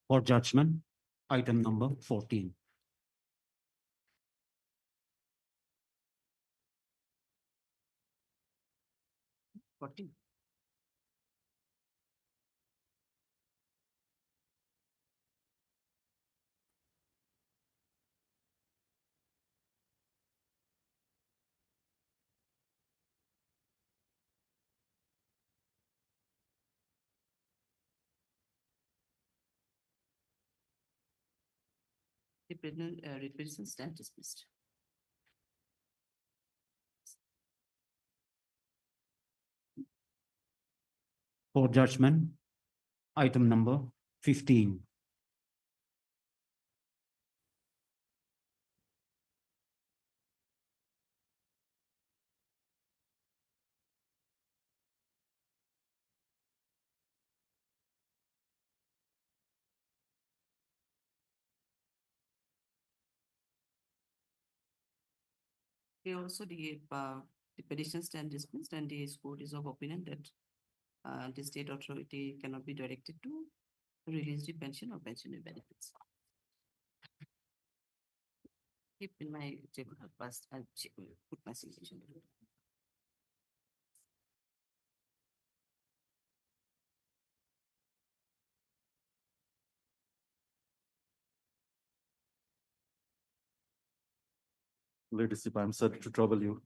For judgment, item number 14. Represents stand dismissed. For judgment, item number 15. Here also the petition stand dismissed and the court is of opinion that the state authority cannot be directed to release the pension or pensionary benefits. Keep in my table, I'll put my signature. Leadership, I'm sorry to trouble you.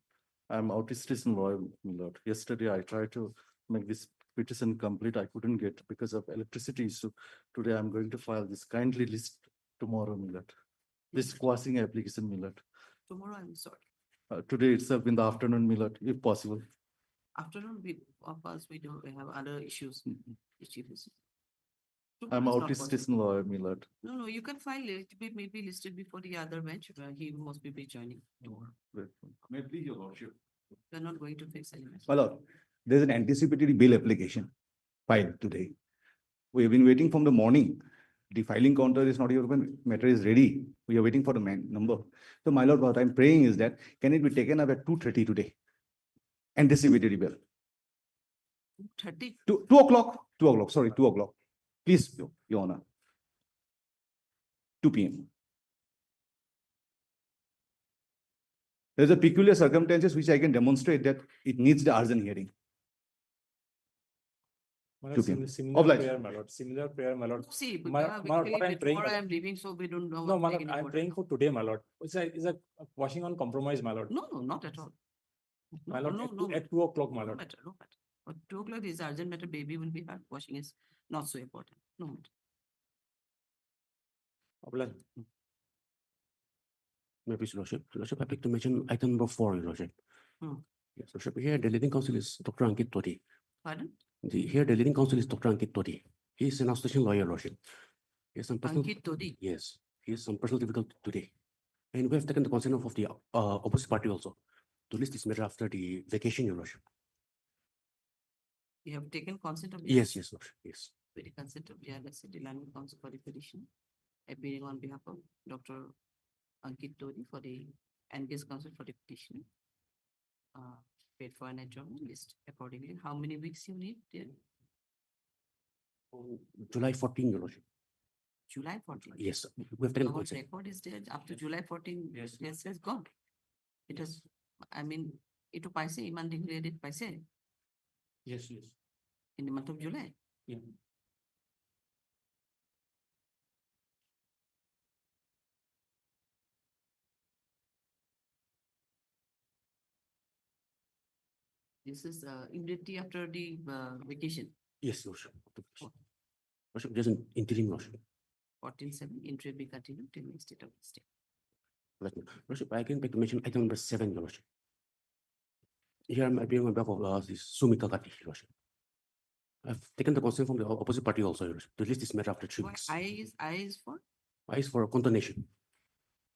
I'm autistic lawyer, my lord. Yesterday, I tried to make this petition complete. I couldn't get because of electricity issue. Today, I'm going to file this. Kindly list tomorrow, my lord. This quashing application, my lord. Tomorrow, I'm sorry. Today itself in the afternoon, my lord, if possible. Afternoon, we have other issues. I'm autistic lawyer, my lord. No, you can file it. It may be listed before the other bench. He must be joining tomorrow. May I please, your lordship? We're not going to fix any mess. My lord, there's an anticipatory bill application filed today. We have been waiting from the morning. The filing counter is not open. Matter is ready. We are waiting for the number. So, my lord, what I'm praying is that can it be taken up at 2:30 today? Anticipatory bill. 2:30. 2 o'clock. 2 o'clock. Sorry, 2 o'clock. Please, Your Honor. 2 p.m. There's a peculiar circumstances which I can demonstrate that it needs the urgent hearing. Similar prayer, my lord. Similar prayer, my lord. See, My lord, what I'm praying, tomorrow I'm leaving, so we don't know. No, my lord, I'm praying for today, my lord. It's a washing on compromise, my lord. No, not at all. My lord, no. at 2 o'clock, my No lord. matter. But 2 o'clock is urgent matter. Baby will be hard. Washing is not so important. No matter. Maybe, Lordship. Lordship, I'd like to mention item number 4, Your Lordship. Yes, Lordship. Here, the leading counsel is Dr. Ankit Todi. Pardon? Here, the leading counsel is Dr. Ankit Todi. He is an association lawyer, Lordship. He has some personal. Ankit Todi? Yes, he has some personal difficulty today. And we have taken the consent of the opposite party also to list this matter after the vacation, Your Lordship. You have taken consent of Yes, Lordship. Yes. With the consent of the LSC, the Land Council for the petition, appearing on behalf of Dr. Ankit Todi for the NBS Council for the petition. Paid for an adjournment list accordingly. How many weeks you need? Dear? July 14, Your Lordship. July 14. Yes, we have taken Our consent. record is there up to July 14. Yes, has gone. It has, I mean, it paise, iman declared it paise. Yes. In the month of July. Yeah. This is immediately after the vacation, Yes, Your Worship. Worship, there's an interim, Your Worship. 14/7, interim be continued till next date of listing. Let me, Your Worship, I can back to mention item number 7, Your Worship. Here I'm appearing on behalf of this Sumi Gauhati, Your Worship. I've taken the consent from the opposite party also, Your Worship, to list this matter after 3 Why weeks. I is for, I is for condemnation.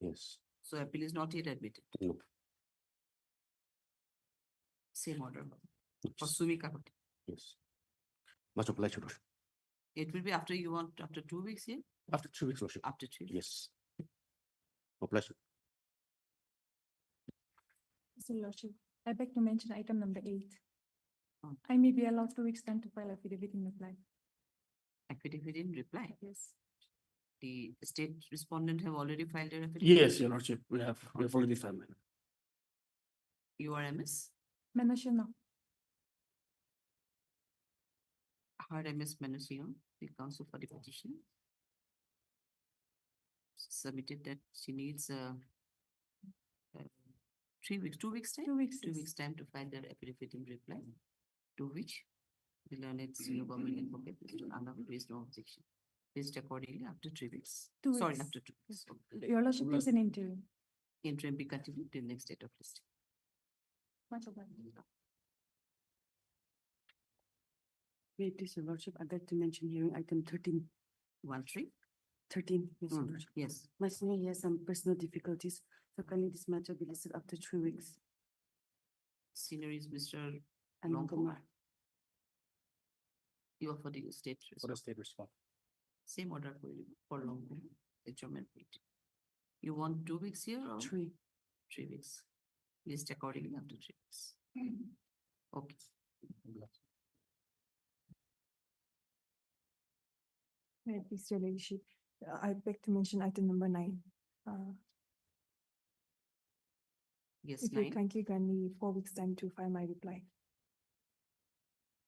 Yes, so appeal is not yet admitted. no. Same order for Yes, Sumi Gauhati. yes. Much obliged, Your Worship. It will be after you want, after 2 weeks here, After 3 weeks, Your Worship. after 3 weeks. Yes. Obliged. Mr. Lordship, I beg to mention item number 8. Oh. I may be allowed 2 weeks time to file affidavit in reply. Affidavit in reply. Yes. The state respondent have already filed their affidavit. Yes, Your Lordship, we have already filed. You are MS, Menashe, heard MS Menassion, the counsel for the petition. Submitted that she needs 3 weeks, 2 weeks time? 2 weeks. 2 weeks time to file their affidavit in reply, to which the learned senior government advocate, Mr. Anand, raised no objection. Raised accordingly after 3 weeks. 2 Sorry, weeks. after 2 weeks. Your Lordship is an interim. Interim be continued till next date of listing. Much obliged. May it please your lordship, I'd like to mention hearing item 13. 13. 13, yes, your lordship. Yes, My senior has some personal difficulties, so kindly this matter be listed after 3 weeks. senior is Mr. And Longko. Kumar. You are for the state. For the response. state response. Same order for you, for Longko, adjournment. You want 2 weeks here or 3. 3 weeks? List accordingly after 3 weeks. Okay. May it please your ladyship, I beg to mention item number 9. Yes, If you 9. kindly grant me 4 weeks time to file my reply.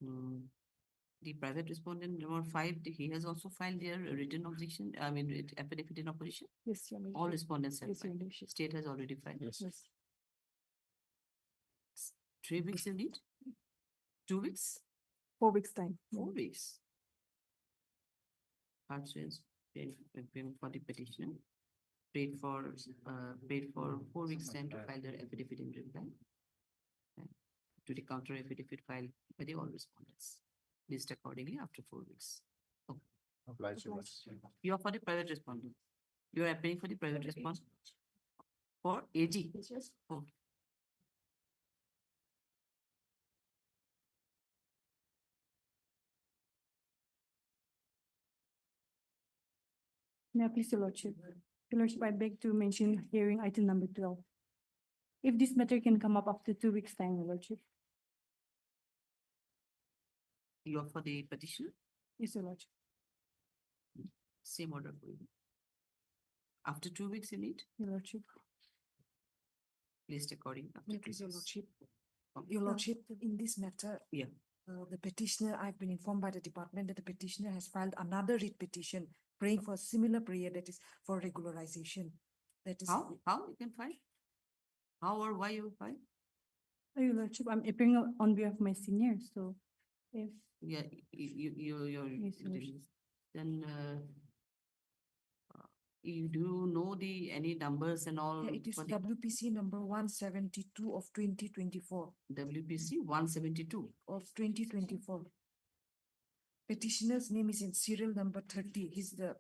The private respondent number 5, he has also filed their written objection, I mean, affidavit in opposition. Yes, your All ladyship. respondents have Yes, your filed. ladyship. State has already filed. Yes. Yes. 3 weeks you need? 2 weeks? 4 weeks time. 4 weeks? Purchase, payment for the petition. Paid for 4 weeks time to file their affidavit in reply. And to the counter affidavit filed by the all respondents. List accordingly after 4 weeks. Obliged, Your Lordship. You are for the private respondent. You are applying for the private response? For AG? Yes. Okay. May I please your lordship? Your lordship, I beg to mention hearing item number 12. If this matter can come up after 2 weeks time, your lordship. You are for the petition? Yes, your lordship. Same order for you. After 2 weeks you need? Your lordship. List according. after May 2 please your weeks. lordship. Okay. Your lordship, in this matter. Yeah. The petitioner, I've been informed by the department that the petitioner has filed another writ petition, praying for a similar prayer, that is for regularization. That is. How you can file? How or why you file? Your lordship, I'm appearing on behalf of my senior, so if, Yeah, you're, Yes, your lordship. then, you do know the, any numbers and all? Yeah, it is for the WPC number 172 of 2024, WPC 172. of 2024. Petitioner's name is in serial number 30. He's the,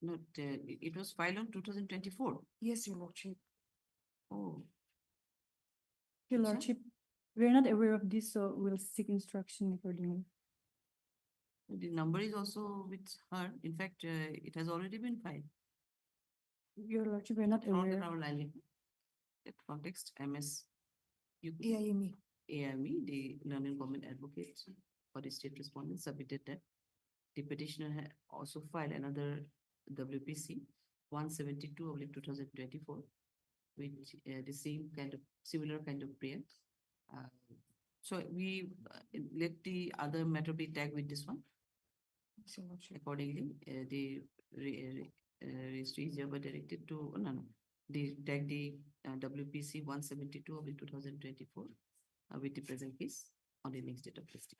No, it was filed on 2024. yes, your lordship. Oh, your Sir? lordship, we're not aware of this, so we'll seek instruction accordingly. the number is also with her. In fact, it has already been filed. Your lordship, we're not From the aware. our line. That context, MS. You. AIME. AIME, the learning government advocate for the state respondent submitted that the petitioner had also filed another WPC 172 of 2024, which the same kind of, similar kind of prayer. So we let the other matter be tagged with this one. Accordingly, the registry is hereby directed to, no, the tag the WPC 172 of 2024 with the present case on the next date of listing.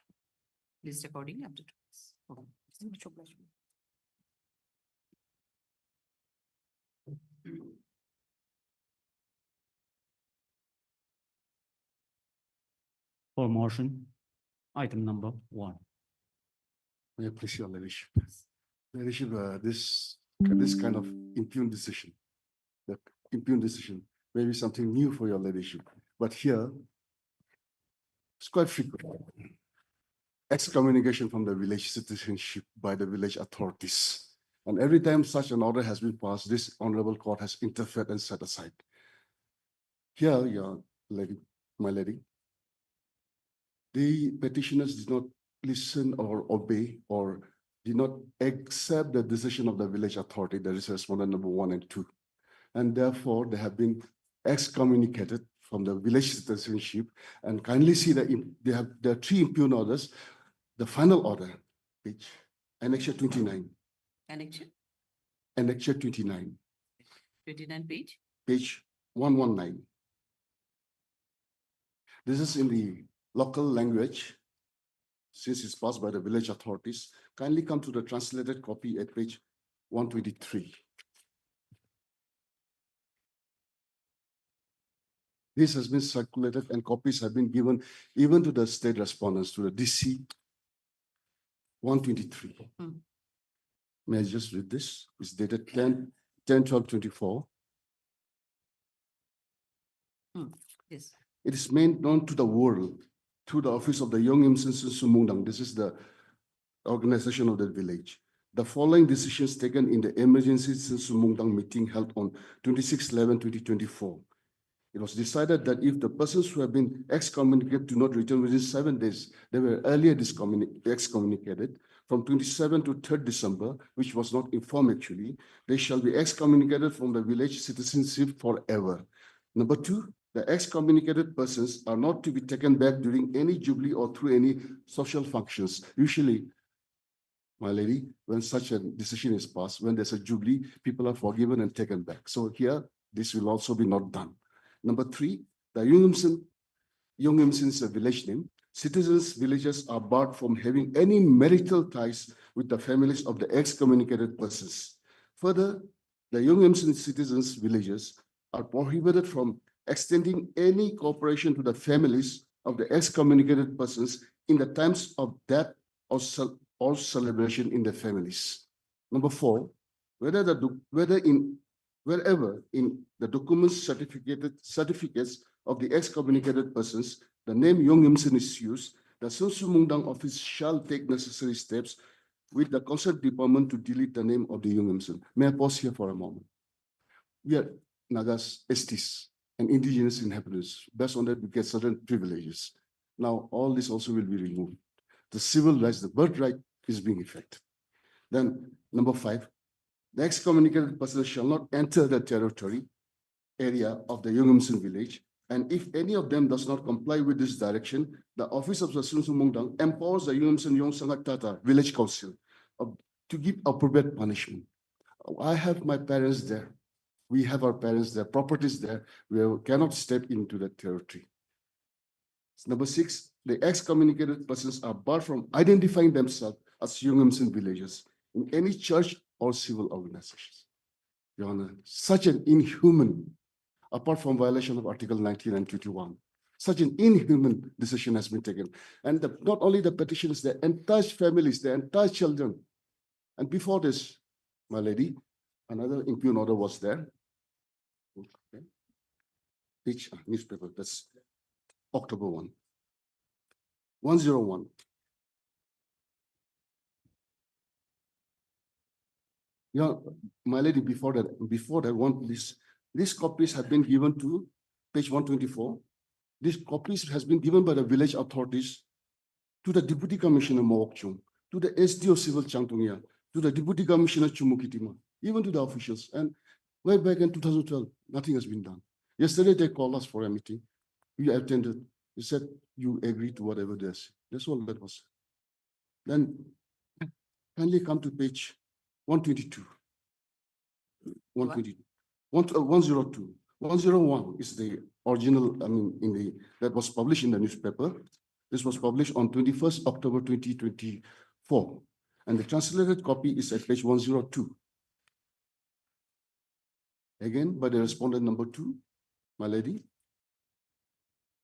List accordingly after 2 weeks. Okay. For motion, item number 1. May I please your ladyship? Ladyship, this kind of impugned decision, the impugned decision may be something new for your ladyship, but here it's quite frequent. Excommunication from the village citizenship by the village authorities. And every time such an order has been passed, this honorable court has interfered and set aside. Here, your lady, my lady, the petitioners did not listen or obey or did not accept the decision of the village authority, that is respondent number 1 and 2. And therefore, they have been excommunicated from the village citizenship. And kindly see that there are 3 impugned orders. The final order, page Annexure 29. Annexure Annexure 29. 29 page. Page 119. This is in the local language, since it's passed by the village authorities. Kindly come to the translated copy at page 123. This has been circulated and copies have been given even to the state respondents, to the DC 123. May I just read this? It's dated 10/12/24. Yes. It is made known to the world through the office of the Young Imsen Sumungdang. This is the organization of the village. The following decisions taken in the emergency Sumungdang meeting held on 26/11/2024. It was decided that if the persons who have been excommunicated do not return within 7 days, they were earlier excommunicated from 27 to 3rd December, which was not informed actually, they shall be excommunicated from the village citizenship forever. Number 2, the excommunicated persons are not to be taken back during any jubilee or through any social functions. Usually, my lady, when such a decision is passed, when there's a jubilee, people are forgiven and taken back. So here, this will also be not done. Number 3, the Young Imsen is a village name. Citizens, villagers are barred from having any marital ties with the families of the excommunicated persons. Further, the Young Imsen citizens, villagers are prohibited from extending any cooperation to the families of the excommunicated persons in the times of death or celebration in the families. Number 4, wherever in the documents certificates of the excommunicated persons, the name Young Imsen is used, the Sumungdang office shall take necessary steps with the concerned department to delete the name of the Young Imsen. May I pause here for a moment? We are Nagas, Estes, and indigenous inhabitants. Based on that, we get certain privileges. Now, all this also will be removed. The civil rights, the birthright is being affected. Then, number 5, the excommunicated person shall not enter the territory area of the Young Imsen village. And if any of them does not comply with this direction, the office of the Sumungdang empowers the Young Imsen Yong Sangat Tata village council to give appropriate punishment. I have my parents there. We have our parents there, properties there. We cannot step into that territory. Number 6, the excommunicated persons are barred from identifying themselves as Young Imsen villagers in any church or civil organizations. Your Honor, such an inhuman, apart from violation of Article 19 and 21, such an inhuman decision has been taken. And not only the petitioners, the entire families, the entire children. And before this, my lady, another impugned order was there. Okay. Each newspaper, that's October 1. 101. Yeah, my lady, before that one, these copies have been given to page 124. These copies has been given by the village authorities to the Deputy Commissioner Mawakchung, to the SDO Civil Changtungya, to the Deputy Commissioner Chumukitima, even to the officials. And way back in 2012, nothing has been done. Yesterday, they called us for a meeting. We attended. You said you agree to whatever they say. That's all that was. Then kindly come to page 122. 120, 102. 101 is the original, that was published in the newspaper. This was published on 21st October 2024. And the translated copy is at page 102. Again, by the respondent number 2, my lady.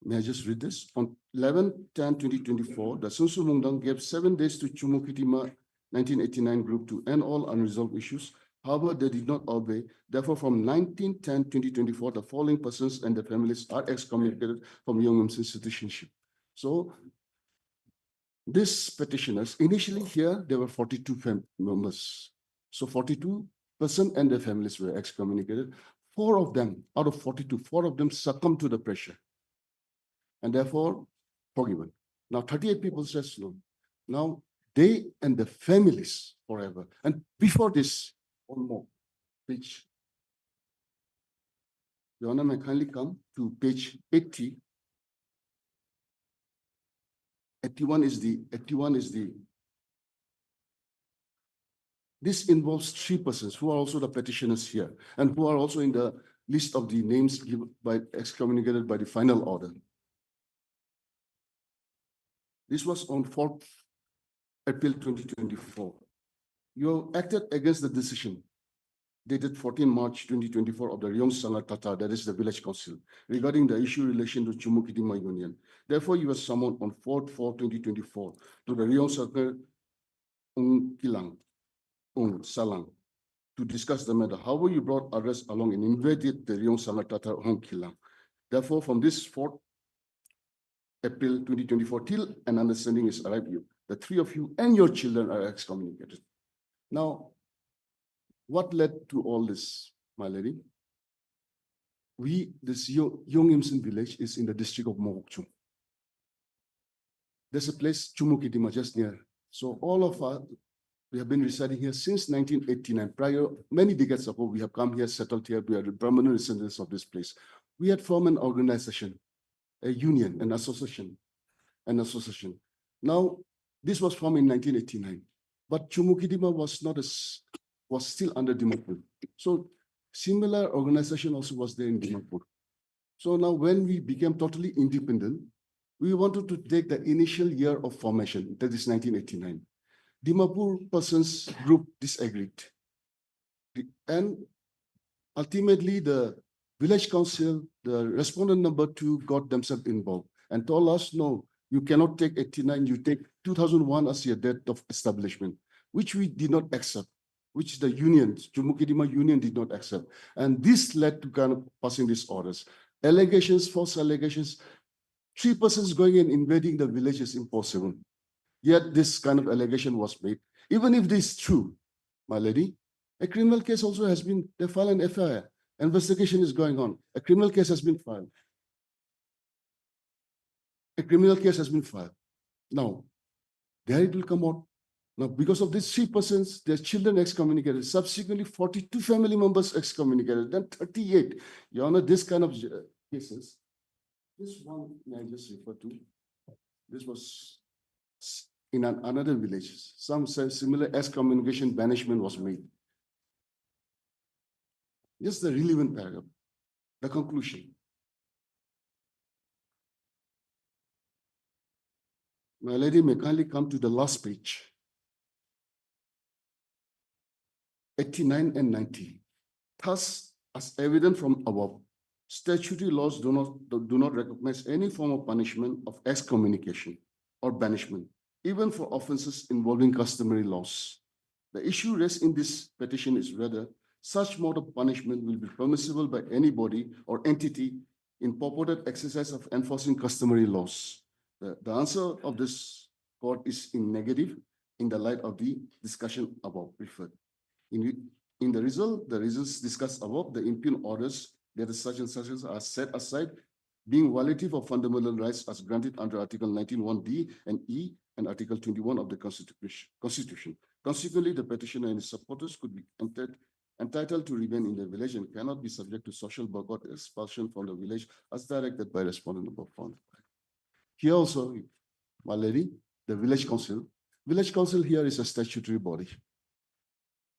May I just read this? On 11/10/2024, the Sun Su Mungdang gave 7 days to Chumukitima 1989 group to end all unresolved issues. However, they did not obey. Therefore, from 19/10/2024, the following persons and their families are excommunicated from Yongim's citizenship. So, these petitioners, initially here, there were 42 members. So 42% and their families were excommunicated. 4 of them, out of 42, 4 of them succumbed to the pressure. And therefore, forgiven. Now 38 people says no. Now they and the families forever. And before this, one more page. Your Honor, may kindly come to page 80. 81 is the, this involves 3 persons who are also the petitioners here and who are also in the list of the names given by excommunicated by the final order. This was on 4th April 2024. You acted against the decision dated 14 March 2024 of the Ryong Sangat Tata, that is the village council, regarding the issue relation to Chumukitima Union. Therefore, you were summoned on 4/4/2024 to the Ryong Sangat Kilang, Salang, to discuss the matter. However, you brought others along and invaded the Ryong Sangat Tata Kilang. Therefore, from this 4th April 2024 till an understanding is arrived, the 3 of you and your children are excommunicated. Now, what led to all this, my lady? This Yongimson village is in the district of Mokokchung. There's a place, Chumukitima, just near. So all of us, we have been residing here since 1989. Prior, many decades ago, we have come here, settled here. We are the permanent residents of this place. We had formed an organization, a union, an association. Now, this was formed in 1989, but Chumukitima was still under Dimapur. So similar organization also was there in Dimapur. So now when we became totally independent, we wanted to take the initial year of formation, that is 1989. Dimapur persons group disagreed. And ultimately the village council, the respondent number 2 got themselves involved and told us, no, you cannot take 89, you take 2001 as your date of establishment, which we did not accept, which the union, Chumukitima Union did not accept. And this led to kind of passing these orders. Allegations, false allegations, 3 persons going and invading the village is impossible. Yet this kind of allegation was made. Even if this is true, my lady, a criminal case also has been, they filed an FIR. Investigation is going on. A criminal case has been filed. A criminal case has been filed. Now, there it will come out. Now, because of these 3 persons, their children excommunicated. Subsequently, 42 family members excommunicated. Then 38. Your Honor, this kind of cases. This one, may I just refer to? This was in another village. Some say similar excommunication banishment was made. Just the relevant paragraph, the conclusion. My lady, may kindly come to the last page. 89 and 90. Thus, as evident from above, statutory laws do not recognize any form of punishment of excommunication or banishment, even for offenses involving customary laws. The issue raised in this petition is whether such mode of punishment will be permissible by anybody or entity in purported exercise of enforcing customary laws. The answer of this court is in negative in the light of the discussion above referred. In the result, the reasons discussed above, the impugn orders that the such and such are set aside, being violative of fundamental rights as granted under Article 19(1)(d) and E and Article 21 of the Constitution. Consequently, the petitioner and his supporters could be entitled to remain in the village and cannot be subject to social boycott expulsion from the village as directed by respondent number 1. Here also, my lady, the village council here is a statutory body.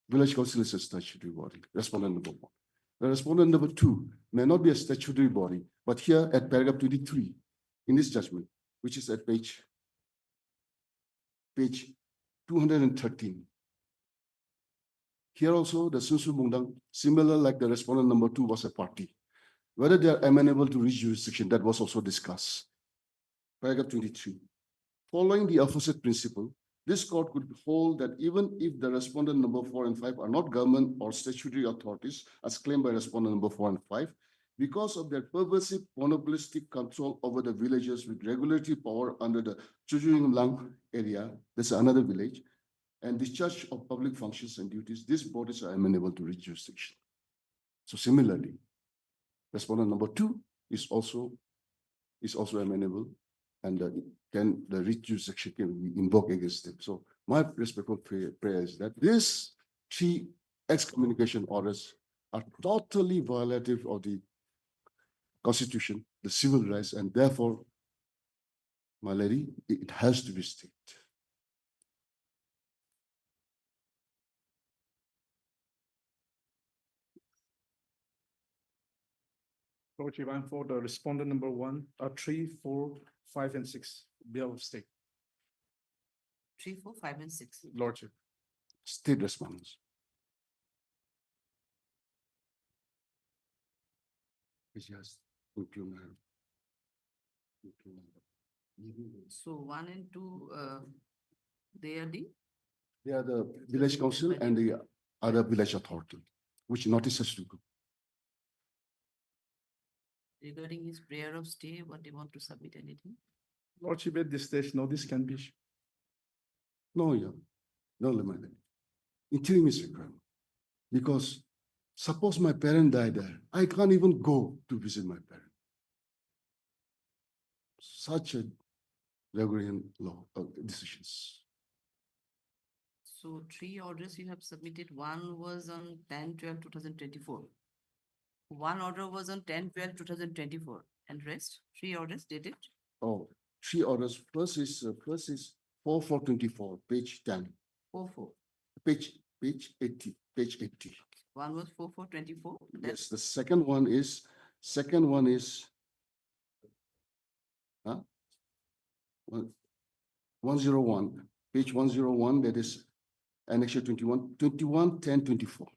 Village council is a statutory body, respondent number 1. The respondent number 2 may not be a statutory body, but here at paragraph 23 in this judgment, which is at page 213. Here also, the Sunsu Mungdang, similar like the respondent number 2 was a party. Whether they are amenable to reach jurisdiction, that was also discussed. Paragraph 23. Following the aforesaid principle, this court could hold that even if the respondent number 4 and 5 are not government or statutory authorities, as claimed by respondent number 4 and 5, because of their pervasive monopolistic control over the villages with regulatory power under the Chujunglang area, that's another village, and discharge of public functions and duties, these bodies are amenable to reach jurisdiction. So similarly, respondent number 2 is also amenable, and then the reach jurisdiction can be invoked against them. So my respectful prayer is that these 3 excommunication orders are totally violative of the Constitution, the civil rights, and therefore, my lady, it has to be stayed. Lordship, I'm for the respondent number 1, 3, 4, 5, and 6, bill of state. 3, 4, 5, and 6. Lordship. State response. It's just implement. So 1 and 2, they are the village council and the other village authority, which notices to go. regarding his prayer of stay, what they want to submit anything? Lordship, at this stage, notice can be issued. No, yeah, no limit. Interim is required. Because suppose my parent died there, I can't even go to visit my parent. Such a Gregorian law decisions. So 3 orders you have submitted. One was on 10/12/2024. One order was on 10/12/2024, and rest 3 orders dated. Oh, 3 orders. First is 4/4/24, page 10. 4/4. Page 80. Page 80. One was 4/4/24. Yes, the second one is huh? 101, page 101, that is annexure 21/10/24.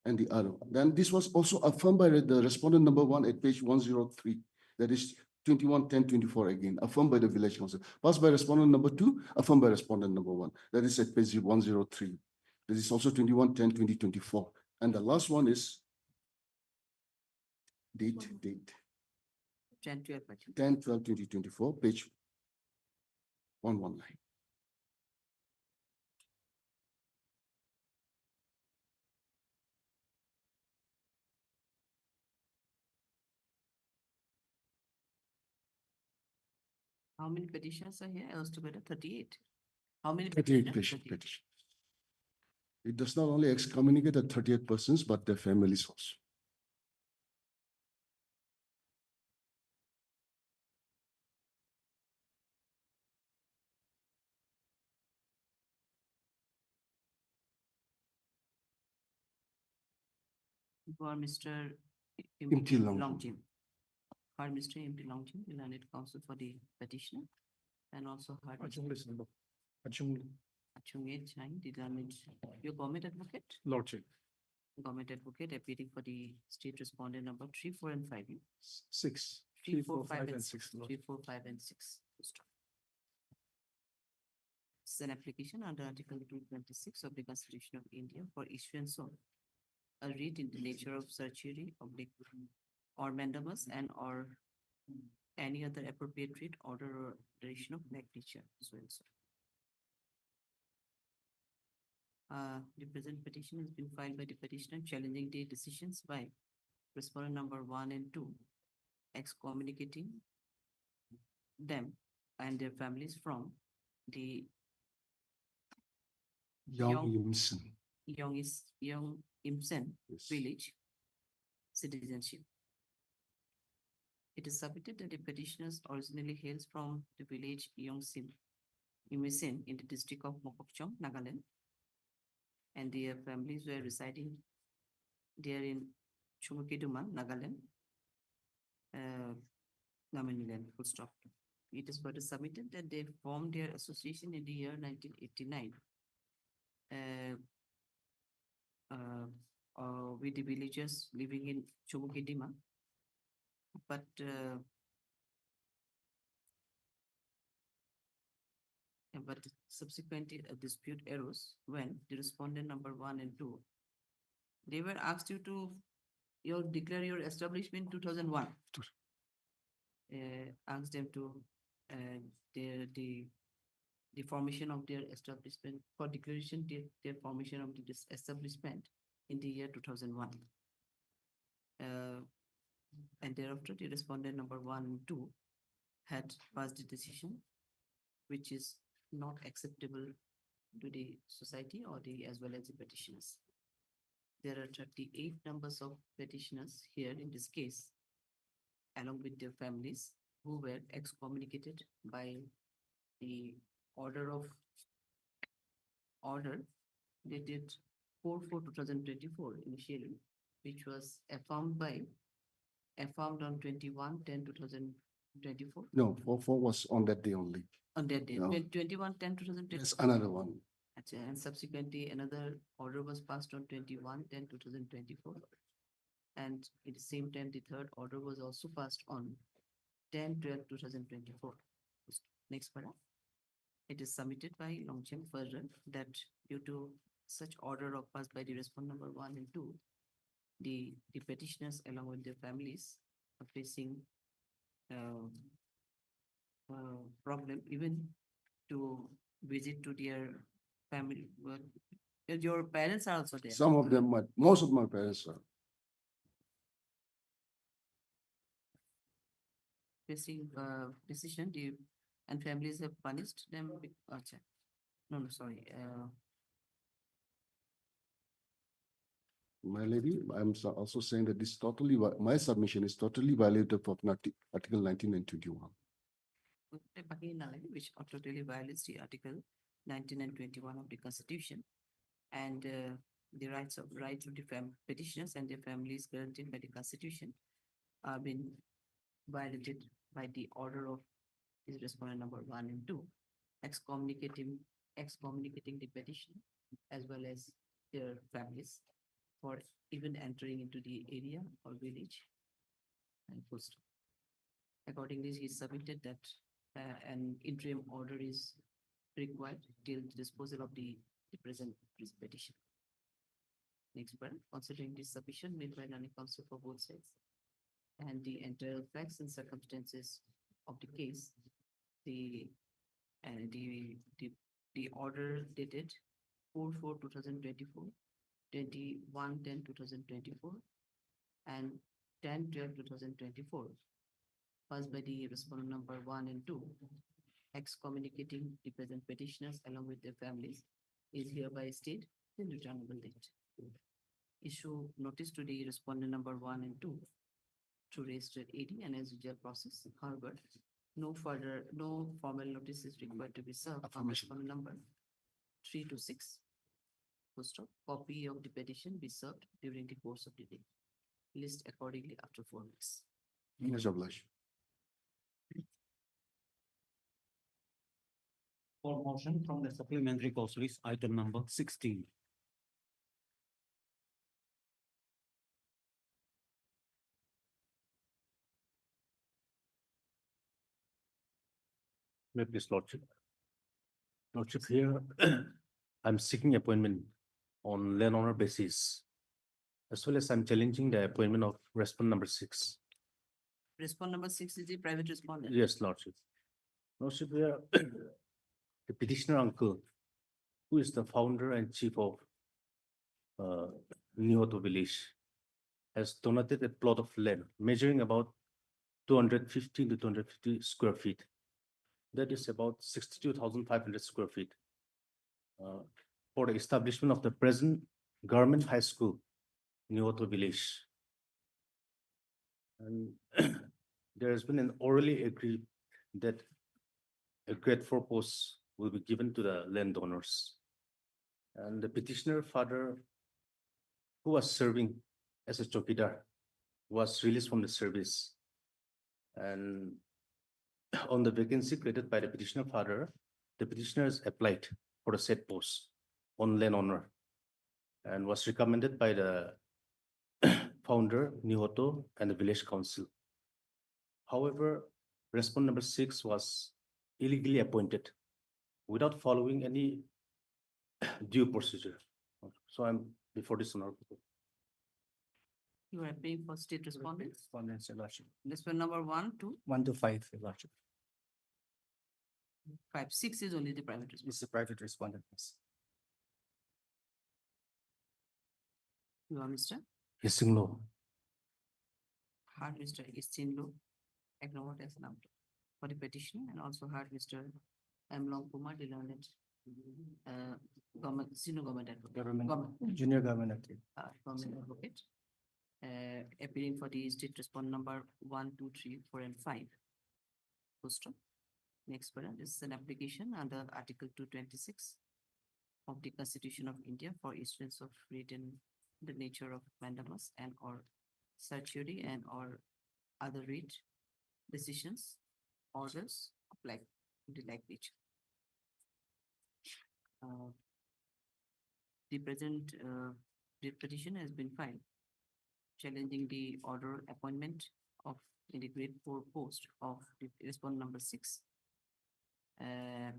And the other one. Then this was also affirmed by the respondent number 1 at page 103. That is 21/10/24 again, affirmed by the village council. Passed by respondent number 2, affirmed by respondent number 1. That is at page 103. This is also 21/10/2024. And the last one is date 10/12/2024, page 119. How many petitions are here? Else together 38. How many 38 petitions? petitions. It does not only excommunicate the 38 persons, but their families also. For Mr. Imti Longjim. Longjim. For Mr. Imti Longjim, the learned counsel for the petitioner, and also heard Achung listen, Achung, Achunge Chang, the learned, your government advocate, Lordship. government advocate appearing for the state respondent number 3, 4, and 5. 6, 3, 4, 5, and 6. 3, 4, 5, and 6. This is an application under Article 226 of the Constitution of India for issuance of a writ in the nature of certiorari, or mandamus, and or any other appropriate writ, order, or duration of nature, so and so. The present petition has been filed by the petitioner challenging the decisions by respondent number 1 and 2, excommunicating them and their families from the Young Yimson. Young Imsen Yes. village citizenship. It is submitted that the petitioners originally hails from the village Yongsin in the district of Mokokchung, Nagaland, and their families were residing there in Chumukeduma, Nagaland. Namaniland, full stop. It is further submitted that they formed their association in the year 1989 with the villagers living in Chumukidima. But subsequently a dispute arose when the respondent number 1 and 2, they were asked you to declare your establishment 2001. Asked them to the formation of their establishment for declaration their formation of this establishment in the year 2001. And thereafter the respondent number 1 and 2 had passed the decision, which is not acceptable to the society or as well as the petitioners. There are 38 numbers of petitioners here in this case, along with their families, who were excommunicated by the order dated 4/4/2024 initially, which was affirmed on 21/10/2024. No, 4 was on that day only. On that day, No. 21/10/2024. There's another one. And subsequently, another order was passed on 21/10/2024. And at the same time, the third order was also passed on 10/12/2024. Next para. It is submitted by Longchem further that due to such order of passed by the respondent number 1 and 2, the petitioners along with their families are facing problem even to visit to their family. Your parents are also there. Some of them, most of my parents are. Facing decision, and families have punished them. No, sorry. My lady, I'm also saying that this totally, my submission is totally violated of Article 19 and 21. Which totally violates the Article 19 and 21 of the Constitution, and the rights of the petitioners and their families guaranteed by the Constitution are being violated by the order of this respondent number 1 and 2, excommunicating the petitioner as well as their families for even entering into the area or village and full stop. Accordingly, he submitted that an interim order is required till the disposal of the present petition. Next one, considering this submission made by Nani counsel for both sides and the entire facts and circumstances of the case, the order dated 4/4/2024, 21/10/2024, and 10/12/2024, passed by the respondent number 1 and 2, excommunicating the present petitioners along with their families, is hereby stayed till returnable date. Issue notice to the respondent number 1 and 2 to registered AD and as usual process. However, no formal notice is required to be served on respondent number 3 to 6. Full stop. Copy of the petition be served during the course of the day. List accordingly after 4 weeks. Yes, Ablash. For motion from the supplementary course list, item number 16. May I please, Lordship. Lordship, here I'm seeking appointment on land owner basis, as well as I'm challenging the appointment of respondent number 6. Respondent number 6 is the private respondent. Yes, Lordship. Lordship, here the petitioner uncle, who is the founder and chief of Nihoto village, has donated a plot of land measuring about 250 to 250 square feet. That is about 62,500 square feet for the establishment of the present government high school, Nihoto village. And there has been an orally agreed that a grade 4 post will be given to the landowners. And the petitioner father, who was serving as a chokidar, was released from the service. And on the vacancy created by the petitioner father, the petitioners applied for the said post on landowner and was recommended by the founder, Nihoto, and the village council. However, respondent number 6 was illegally appointed without following any due procedure. So I'm before this honorable. You are paying for state respondents. Respondents, Your Lordship. Respondent number 1, 2, 1 to 5, Your Lordship. 5, 6 is only the private respondent. It's a private respondent. Yes. You are Mr. Hissinglo. Heard Mr. Istinlo, acknowledged as an author for the petition, and also heard Mr. M. Long Kumar, the learned government, senior government advocate. Junior government active. Government advocate. Appearing for the state respondent number 1, 2, 3, 4, and 5. Poster. Next one, this is an application under Article 226 of the Constitution of India for issuance of written the nature of mandamus and or certiorari and or other writ decisions, orders of like the like nature. The present writ petition has been filed challenging the order appointment of in the grade 4 post of the respondent number 6. And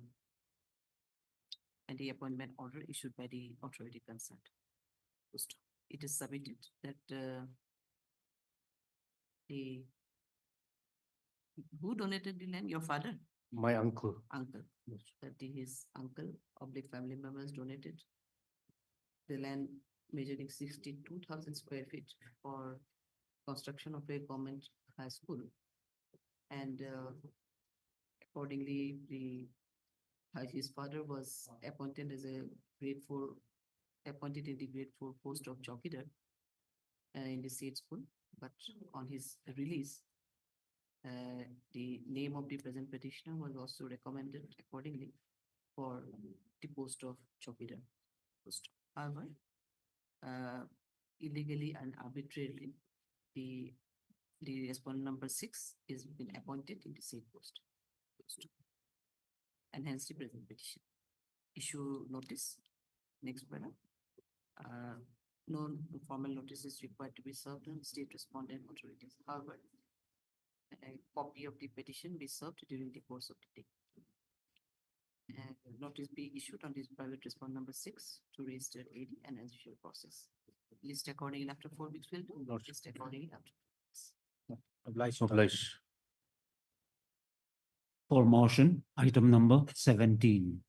the appointment order issued by the authority concerned. Post. It is submitted that who donated the land? Your father? My uncle. Uncle. That his uncle oblique family members donated the land measuring 62,000 square feet for construction of a government high school. And accordingly, his father was appointed as a grade 4, appointed in the grade 4 post of Chowkidar in the state school, but on his release, the name of the present petitioner was also recommended accordingly for the post of Chowkidar post. However, illegally and arbitrarily, the respondent number 6 is been appointed in the same post. And hence the present petition. Issue notice. Next, brother. No formal notice is required to be served on state respondent authorities. However, a copy of the petition be served during the course of the day. And notice be issued on this private respondent number 6 to register AD and as usual process. List accordingly after 4 weeks will do. List accordingly after 4 weeks. Obliged. Obliged. For motion, item number 17.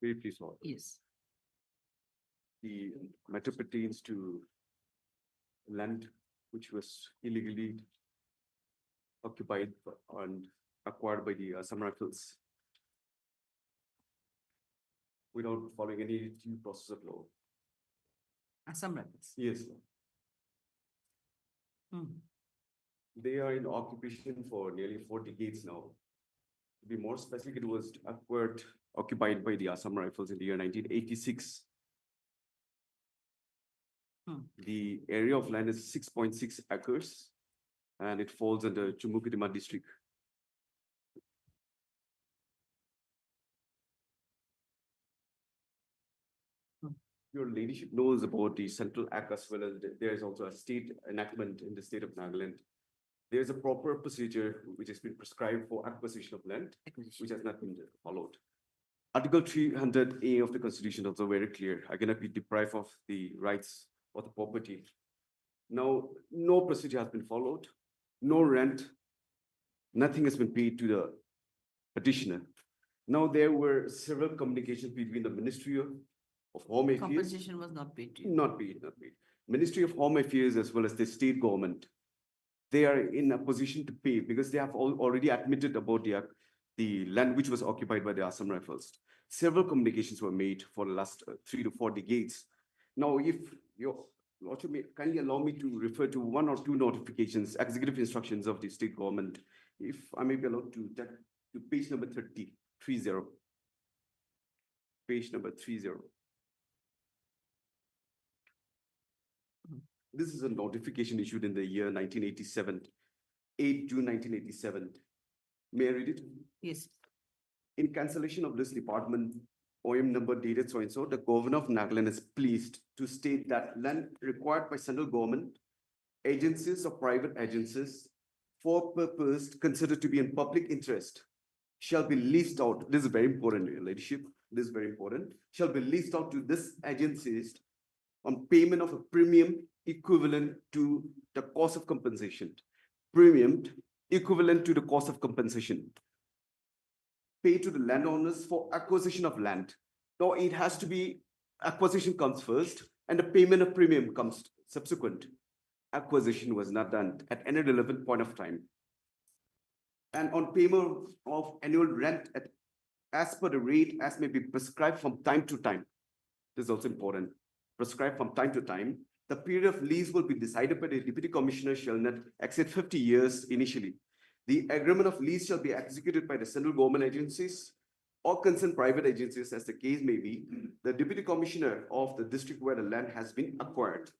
Very please, Lord. Yes. The matter pertains to land which was illegally occupied and acquired by the Assam Rifles without following any due process of law. Assam Rifles. Yes, Lord. They are in occupation for nearly 4 decades now. To be more specific, it was occupied by the Assam Rifles in the year 1986. The area of land is 6.6 acres and it falls under Chumukedima district. Your ladyship knows about the Central Act as well as there is also a state enactment in the state of Nagaland. There is a proper procedure which has been prescribed for acquisition of land, which has not been followed. Article 300A of the Constitution is also very clear. I cannot be deprived of the rights of the property. Now, no procedure has been followed, no rent, nothing has been paid to the petitioner. Now, there were several communications between the Ministry of Home Affairs. Compensation was not paid to you. Not paid. Ministry of Home Affairs as well as the state government. they are in a position to pay because they have already admitted about the land which was occupied by the Assam Rifles. Several communications were made for the last 3 to 4 decades. Now, if your Lordship may kindly allow me to refer to 1 or 2 notifications, executive instructions of the state government, if I may be allowed to take to page number 30. Page number 30. This is a notification issued in the year 1987, 8 June 1987. May I read it? Yes. In cancellation of this department, OM number dated so and so, the governor of Nagaland is pleased to state that land required by central government, agencies or private agencies for purpose considered to be in public interest shall be leased out. This is very important, Your Ladyship. This is very important. Shall be leased out to this agencies on payment of a premium equivalent to the cost of compensation. Premium equivalent to the cost of compensation paid to the landowners for acquisition of land. Now it has to be acquisition comes first and the payment of premium comes subsequent. Acquisition was not done at any relevant point of time. And on payment of annual rent as per the rate as may be prescribed from time to time. This is also important. Prescribed from time to time. The period of lease will be decided by the Deputy Commissioner shall not exceed 50 years initially. The agreement of lease shall be executed by the central government agencies or concerned private agencies as the case may be. The Deputy Commissioner of the district where the land has been acquired.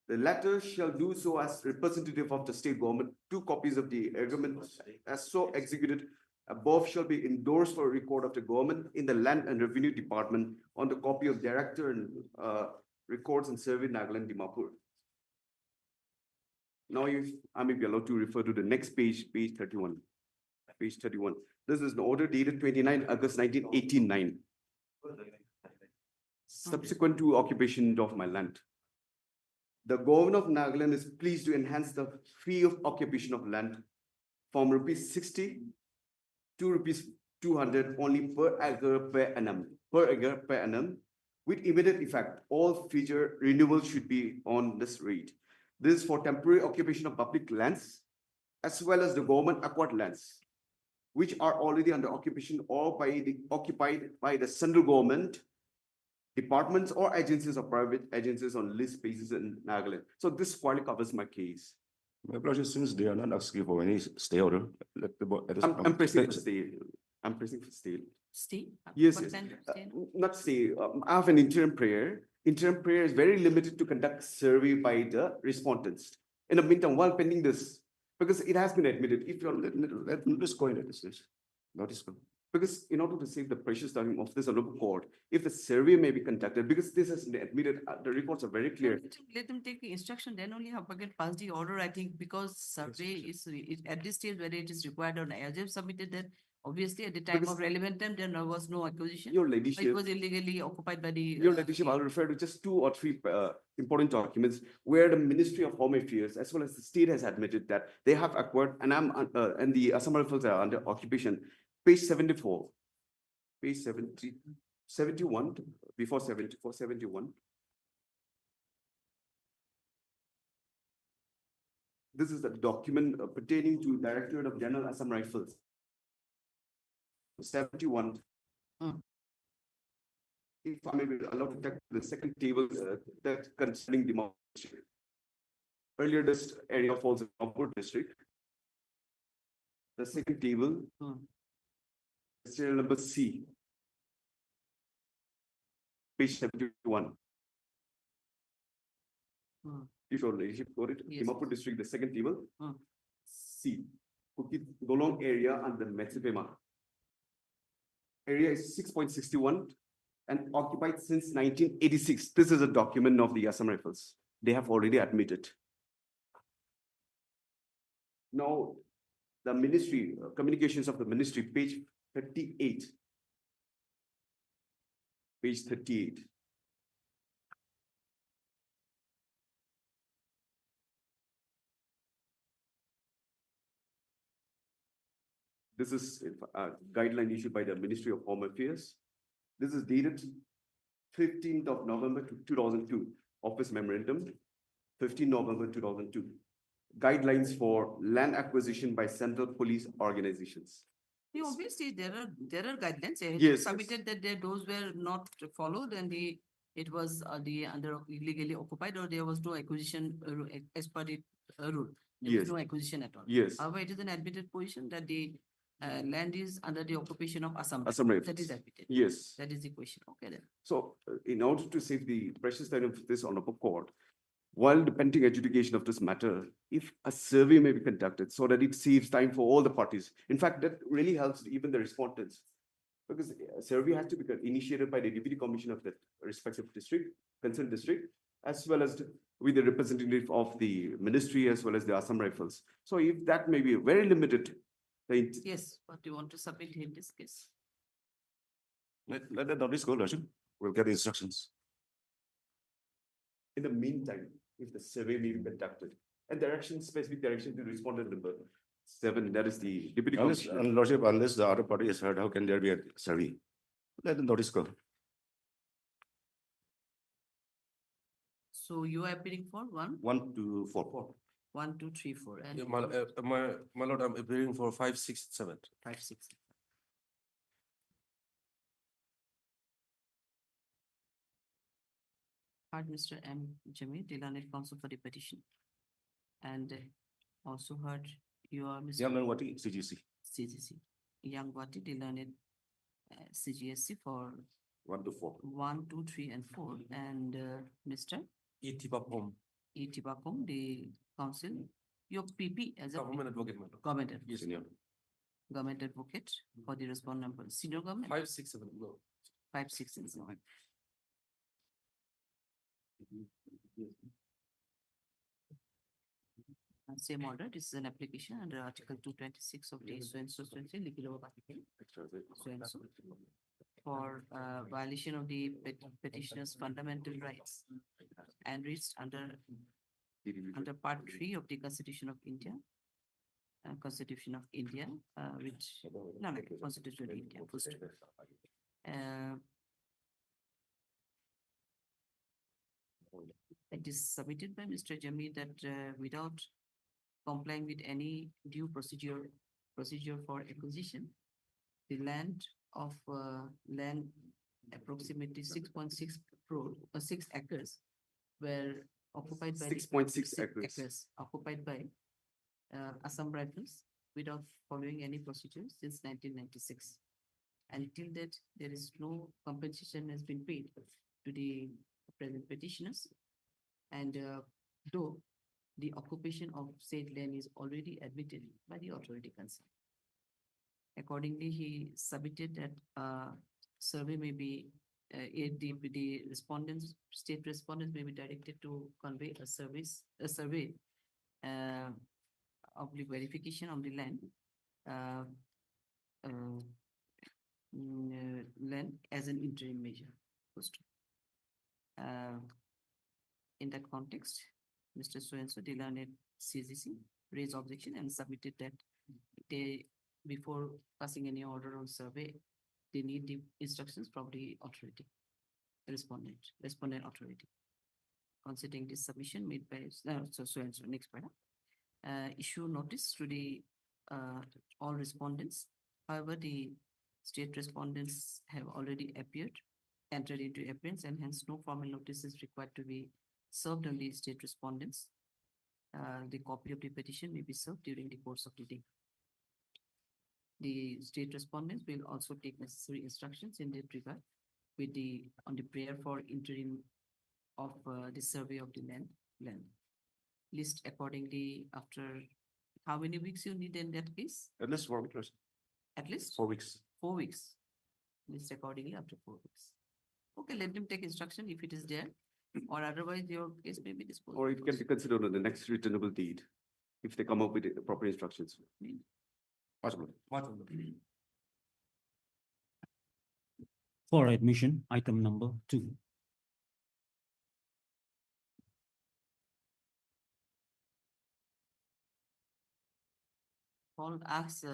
The latter shall do so as representative of the state government. 2 copies of the agreement as so executed above shall be endorsed for record of the government in the Land and Revenue Department on the copy of Director and Records and Survey Nagaland Dimapur. Now, if I may be allowed to refer to the next page, page 31. Page 31. This is an order dated 29 August 1989. Subsequent to occupation of my land. The government of Nagaland is pleased to enhance the fee of occupation of land from ₹60 to ₹200 only per acre per annum. With immediate effect, all future renewals should be on this rate. This is for temporary occupation of public lands, as well as the government acquired lands, which are already under occupation or occupied by the central government, departments or agencies or private agencies on list basis in Nagaland. So this quite covers my case. My pleasure, since they are not asking for any stay order, let the board. I'm pressing for stay. I'm pressing for stay. Stay? Yes, What yes. kind of stay? Not stay. I have an interim prayer. Interim prayer is very limited to conduct survey by the respondents. In the meantime, while pending this, because it has been admitted, if you're let notice go ahead, notice go. Because in order to save the precious time of this honorable court, if the survey may be conducted, because this has been admitted, the reports are very clear. Let them take the instruction, then only have to get past the order, I think, because survey is at this stage whether it is required or not. As they've submitted that, obviously at the time Because- of relevant time, there was no acquisition. Your It ladyship, was illegally occupied by the. Your Ladyship, I'll refer to just 2 or 3 important documents where the Ministry of Home Affairs as well as the state has admitted that they have acquired and the Assam Rifles are under occupation. Page 74, page 71, before 74, 71. This is the document pertaining to Directorate of General Assam Rifles. 71. If I may be allowed to take the second table that concerning demolition. Earlier, this area falls in Rampur district. The second table, serial number C, page 71. If your ladyship got it, Yes. Dimapur district, the second table, C, Kukit Golong area under Metsipema. Area is 6.61 and occupied since 1986. This is a document of the Assam Rifles. They have already admitted. Now, the ministry, communications of the ministry, page 38. Page 38. This is a guideline issued by the Ministry of Home Affairs. This is dated 15th of November 2002, Office Memorandum, 15 November 2002. guidelines for land acquisition by central police organizations. Yeah, obviously, there are guidelines. They Yes, submitted that those were not followed and it was the under illegally occupied or there was no acquisition as per the rule. There was Yes. no acquisition at all. Yes. However, it is an admitted position that the land is under the occupation of Assam. Assam That Rifles. is admitted. Yes. That is the question. Okay then. So in order to save the precious time of this honorable court, while the pending adjudication of this matter, if a survey may be conducted so that it saves time for all the parties. In fact, that really helps even the respondents. Because a survey has to be initiated by the deputy commissioner of the respective district, concerned district, as well as with the representative of the ministry as well as the Assam Rifles. So if that may be very limited, Yes, what do you want to submit in this case? Let the notice go, Lordship. We'll get the instructions. in the meantime, if the survey may be conducted, and direction, specific direction to respondent number 7, that is the deputy Unless, commissioner. Lordship, unless the other party is heard, how can there be a survey? Let the notice go. So you are appearing for 1, 1 to 4. 1, 2, 3, 4, and My lord, I'm appearing for 5, 6, 7. 5, 6. Heard Mr. M. Jamil, the learned counsel for the petition. And also heard your Mr. Young Gauhati, CGC. CGC. Young Gauhati, the learned CGSC for 1 to 4. 1, 2, 3, and 4. And Mr. Etipapom, Etibakom, the council, your PP as a government advocate, my lord. government, advocate. Yes, Senior. Government advocate for the respond number, senior government, 5, 6, 7, no. 5, 6, and 7. Same order, this is an application under Article 226 of the so-and-so, legal of article, so-and-so, for violation of the petitioner's fundamental rights and reached under Part 3 of the Constitution of India, Constitution of India, which, no, Constitution of India, first. It is submitted by Mr. Jami that without complying with any due procedure for acquisition, the land of land approximately 6.6 crore or 6 acres were occupied by 6.6 acres. occupied by Assam Rifles without following any procedure since 1996. Until that, there is no compensation has been paid to the present petitioners. And though the occupation of said land is already admitted by the authority concerned. Accordingly, he submitted that survey may be the respondents, state respondents may be directed to convey a survey of the verification of the land land as an interim measure. In that context, Mr. So-and-so, the learned CGC raised objection and submitted that they, before passing any order on survey, they need the instructions from the authority, respondent authority. Considering this submission made by so-and-so, next paragraph, issue notice to the all respondents. However, the state respondents have already entered into appearance, and hence no formal notice is required to be served on the state respondents. The copy of the petition may be served during the course of the day. The state respondents will also take necessary instructions in that regard with on the prayer for interim of the survey of the land. List accordingly after how many weeks you need in that case? At least 4 weeks. At least 4 weeks. 4 weeks. List accordingly after 4 weeks. Okay, let them take instruction if it is there, or otherwise your case may be disposed. Or it can be considered on the next returnable deed, if they come up with the proper instructions. Possible. For admission, item number 2. Paul asks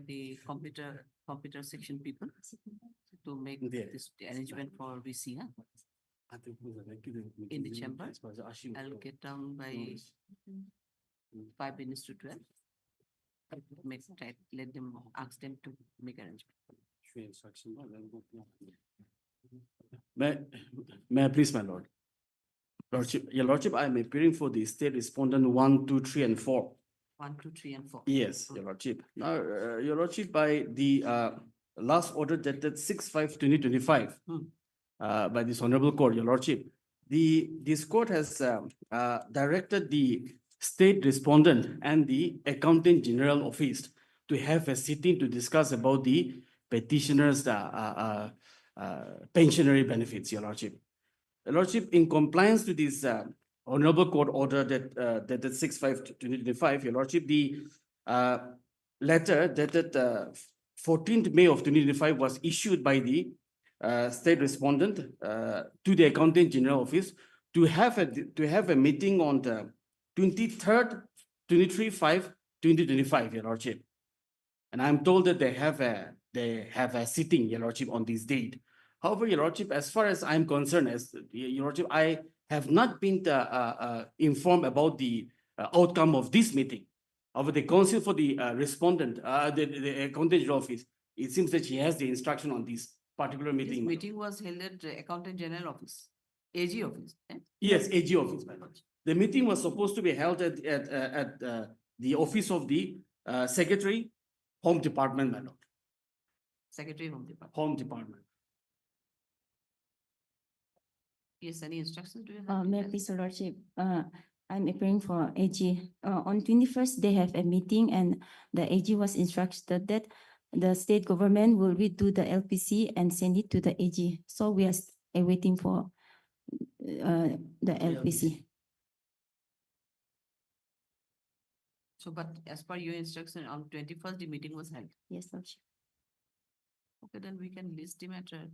the computer section people to make this the arrangement for VC. in the chamber. I'll get down by 5 minutes to 12. Let them, ask them to make arrangement. May I please, my lord? Lordship, your lordship, I am appearing for the state respondent 1, 2, 3, and 4. 1, 2, 3, and 4. Yes, your lordship. Now, your lordship, by the last order dated 6/5/2025, by this honorable court, your lordship, this court has directed the state respondent and the accountant general office to have a sitting to discuss about the petitioner's pensionary benefits, your lordship. Your lordship, in compliance to this honorable court order that dated 6/5/2025, your lordship, the letter dated 14th May of 2025 was issued by the state respondent to the accountant general office to have a meeting on the 23rd, 23/5/2025, your lordship. And I'm told that they have a sitting, your lordship, on this date. However, your lordship, as far as I'm concerned, as your lordship, I have not been informed about the outcome of this meeting. However, the counsel for the respondent, the accountant general office, it seems that she has the instruction on this particular This meeting. meeting was held at the accountant general office, AG office. Eh? Yes, AG office, my lord. The meeting was supposed to be held at the office of the secretary, home department, my lord. Secretary Home Department. Home department. Yes, any instructions do you have? May I please, your lordship, I'm appearing for AG. On 21st, they have a meeting and the AG was instructed that the state government will redo the LPC and send it to the AG. So we are waiting for the LPC. So, but as per your instruction, on 21st, the meeting was held. Yes, lordship. Okay, then we can list the matter.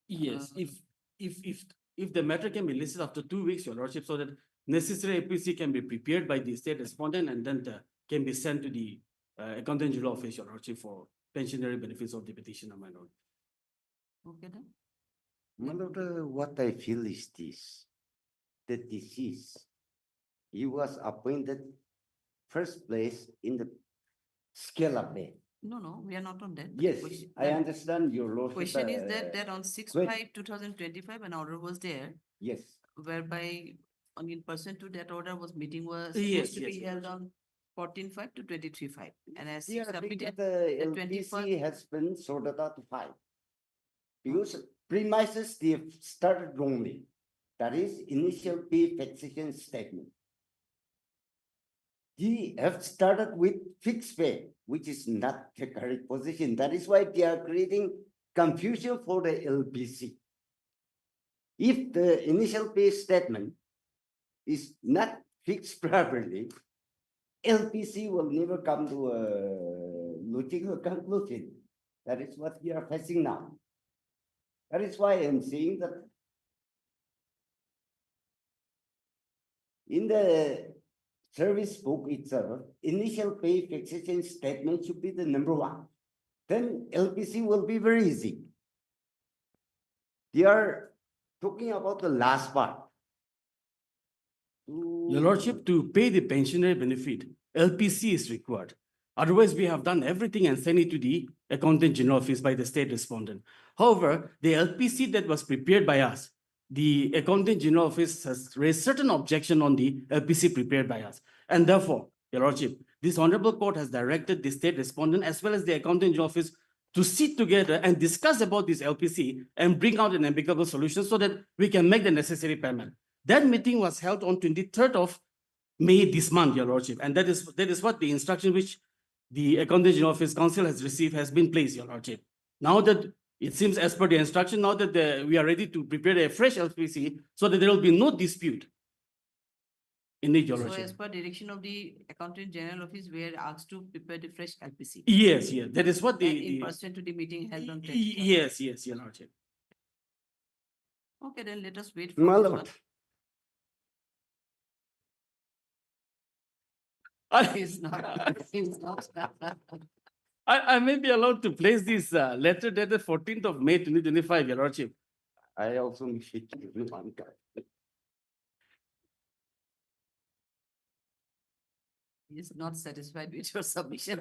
Yes, if the matter can be listed after 2 weeks, your lordship, so that necessary APC can be prepared by the state respondent and then can be sent to the accountant general office, your lordship, for pensionary benefits of the petitioner, my lord. Okay, then. My lord, what I feel is this, that this is, he was appointed first place in the scale up there. No, we are not on that. Yes, Question- I understand your lordship. Question is that on 6/5/2025, an order was there, Yes, whereby in person to that order meeting was Yes, supposed to be yes, held on 14/5 to 23/5. And as they are saying submitted, that the the 21st. LPC has been sorted out to 5. Because premises they have started wrongly. That is initial pay fixation statement. They have started with fixed pay, which is not the correct position. That is why they are creating confusion for the LPC. If the initial pay statement is not fixed properly, LPC will never come to a logical conclusion. That is what we are facing now. That is why I'm saying that in the service book itself, initial pay fixation statement should be the number 1. Then LPC will be very easy. They are talking about the last part. Your lordship, to pay the pensionary benefit, LPC is required. Otherwise, we have done everything and sent it to the accountant general office by the state respondent. However, the LPC that was prepared by us, the accountant general office has raised certain objection on the LPC prepared by us. And therefore, your lordship, this honorable court has directed the state respondent as well as the accountant general office to sit together and discuss about this LPC and bring out an amicable solution so that we can make the necessary payment. That meeting was held on 23rd of May this month, your lordship. And that is what the instruction which the accountant general office council has received has been placed, your lordship. Now that it seems as per the instruction, now that we are ready to prepare a fresh LPC so that there will be no dispute. Indeed, your So lordship. as per direction of the accountant general office, we are asked to prepare the fresh LPC. Yes, that is what And in person to the meeting held on 23rd. Yes, your lordship. Okay, then let us wait for My this lord, one. He's not. He's not. I may be allowed to place this letter dated 14th of May 2025, your lordship. I also mistake one card. He is not satisfied with your submission.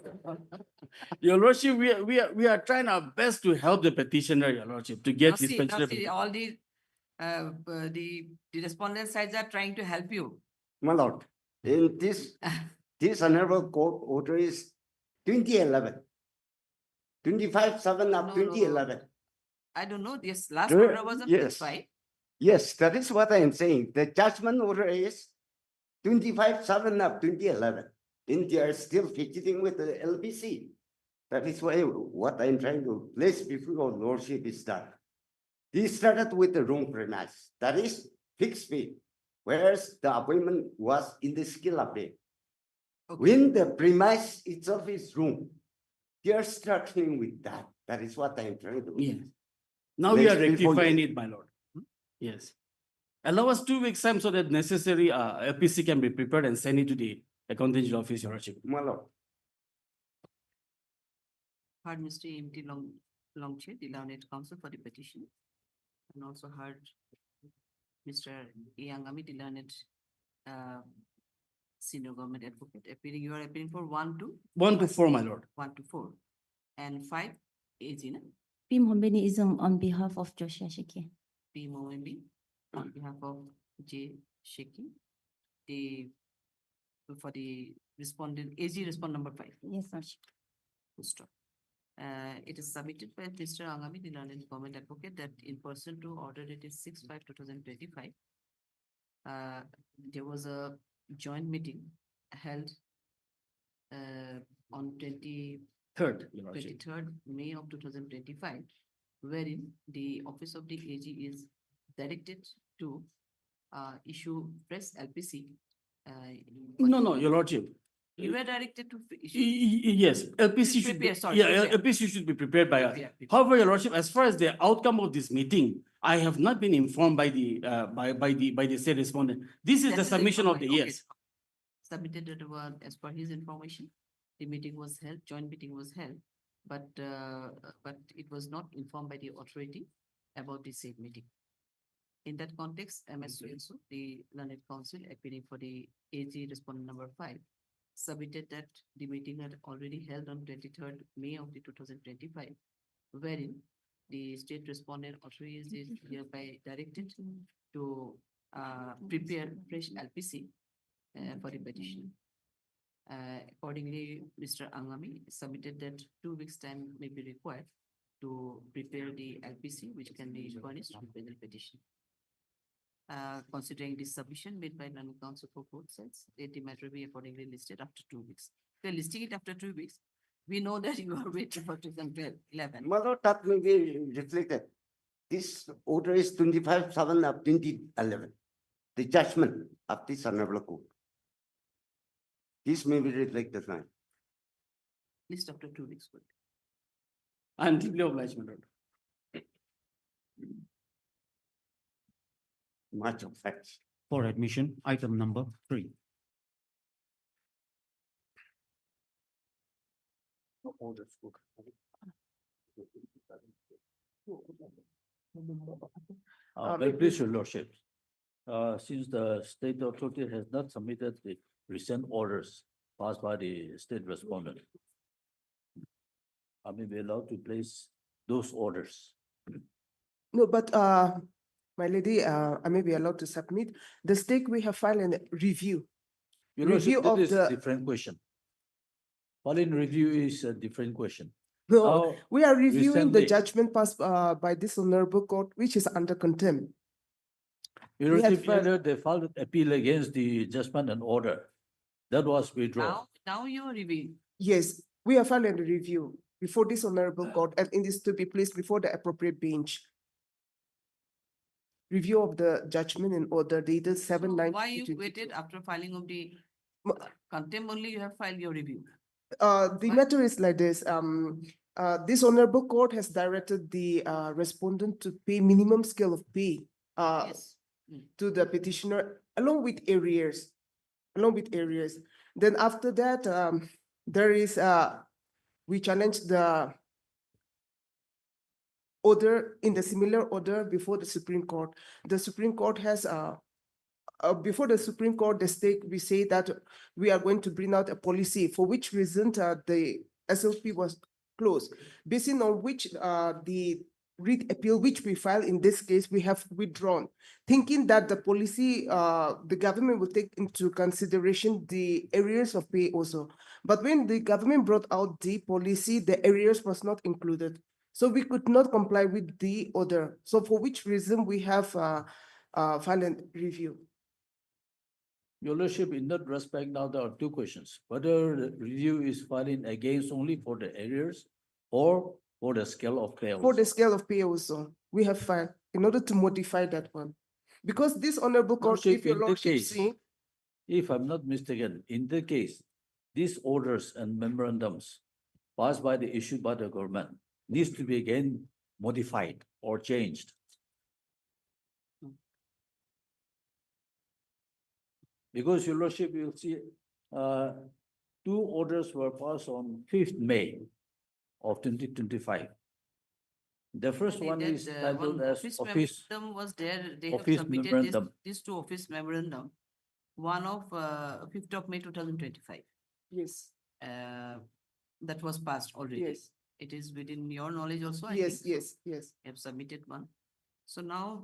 Your lordship, we are trying our best to help the petitioner, your lordship, to Now get his see, now pensioner. see, all the respondent sides are trying to help you. My lord, in this honorable court order is 2011. 25/7 No, of no. 2011. I don't know, this last There- order was a yes. 5. Yes, that is what I am saying. The judgment order is 25/7 of 2011. And they are still fidgeting with the LBC. That is why what I'm trying to place before your lordship is that this started with the wrong premise. That is fixed fee, whereas the appointment was in the skill update. When the premise itself is wrong, they are struggling with that. That is what I'm trying to. Yes. Now we are place before you. rectifying it, my lord. Yes. Allow us 2 weeks time so that necessary LPC can be prepared and send it to the accounting general office, your lordship. My lord. Heard Mr. M.T. Longchair, the learned counsel for the petition. And also heard Mr. Yangami, the learned senior government advocate. Appearing, you are appearing for 1 to? 1 to 4, my lord. 1 to 4. And 5, AG, na? Pim Hombeni is on behalf of Joshua Shiki. P. Moembi, on behalf of J. Sheki. For the respondent, AG respond number 5. Yes, Lordship. Full stop. It is submitted by Mr. Angami, the learned government advocate, that in person to order it is 6/5/2025. There was a joint meeting held on 3rd, your lordship. 23rd May of 2025, wherein the office of the AG is directed to issue press LPC. No, your lordship. You were directed to issue. Yes, LPC should be, Prepare, sorry, yeah, prepare. LPC should be prepared by us. Prepare. However, your lordship, as far as the outcome of this meeting, I have not been informed by the by the said respondent. This is the That's submission of the information. yes. Submitted that as per his information, the meeting was held, joint meeting was held, but it was not informed by the authority about the said meeting. In that context, MS Suenso, the learned counsel appearing for the AG respondent number 5, submitted that the meeting had already held on 23rd May of the 2025, wherein the state respondent authority is hereby directed to prepare fresh LPC for the petition. Accordingly, Mr. Angami submitted that 2 weeks time may be required to prepare the LPC, which can be furnished with the petition. Considering this submission made by learned counsel for both sides, let the matter be accordingly listed after 2 weeks. If you're listing it after 2 weeks, we know that you are waiting for 2011. My lord, that may be reflected. This order is 25/7 of 2011. The judgment of this honorable court. This may be reflected now. List after 2 weeks. Good. I'm deeply obliged, my lord. Much of facts. For admission, item number 3. Very pleased, your lordship. Since the state authority has not submitted the recent orders passed by the state respondent, I may be allowed to place those orders. No, but my lady, I may be allowed to submit. The stake we have filed a review. Your Review lordship, that of is a the, different question. Following review is a different question. no, Now, we are reviewing the recently- judgment passed by this honorable court, which is under contempt. Your we had lordship, filed- earlier they filed an appeal against the judgment and order. That was withdrawn. Now you are reviewing. Yes, we have filed a review before this honorable court, and it is to be placed before the appropriate bench. Review of the judgment and order dated 7/9. Why you waited after filing of the contempt only you have filed your review? The matter is like this, this honorable court has directed the respondent to pay minimum scale of pay Yes. to the petitioner along with arrears, Then after that, there is, we challenge the order in the similar order before the Supreme Court. The Supreme Court has before the Supreme Court, we say that we are going to bring out a policy for which reason the SLP was closed, based on which the writ appeal which we filed in this case, we have withdrawn, thinking that the policy, the government will take into consideration the arrears of pay also. But when the government brought out the policy, the arrears was not included. So we could not comply with the order. So for which reason we have filed a review. Your Lordship, in that respect, now there are two questions. Whether the review is filing against only for the arrears or for the scale of pay. For the scale of pay also, we have filed in order to modify that one. Because this honorable court, Lordship, if your in the lordship case, see, if I'm not mistaken, in the case, these orders and memorandums passed by the issued by the government needs to be again modified or changed. Because your Lordship, you'll see, two orders were passed on 5th May of 2025. The first one is titled as office. Memorandum was there, they have Office submitted memorandum. these two office memorandum. One of 5th of May 2025. yes, That was passed already. yes, It is within your knowledge also, I yes, think. yes, yes. You have submitted one. So now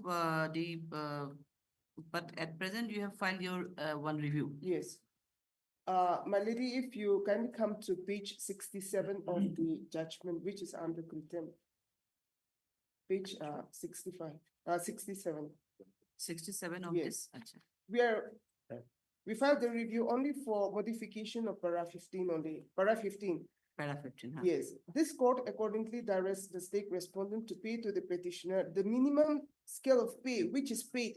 but at present you have filed your one review. Yes. My lady, if you kindly come to page 67 of the judgment, which is under contempt. Page 67. 67 of Yes. this. Acha. We filed the review only for modification of para 15 only, para 15. Para 15. Huh? Yes, this court accordingly directs the state respondent to pay to the petitioner the minimum scale of pay, which is paid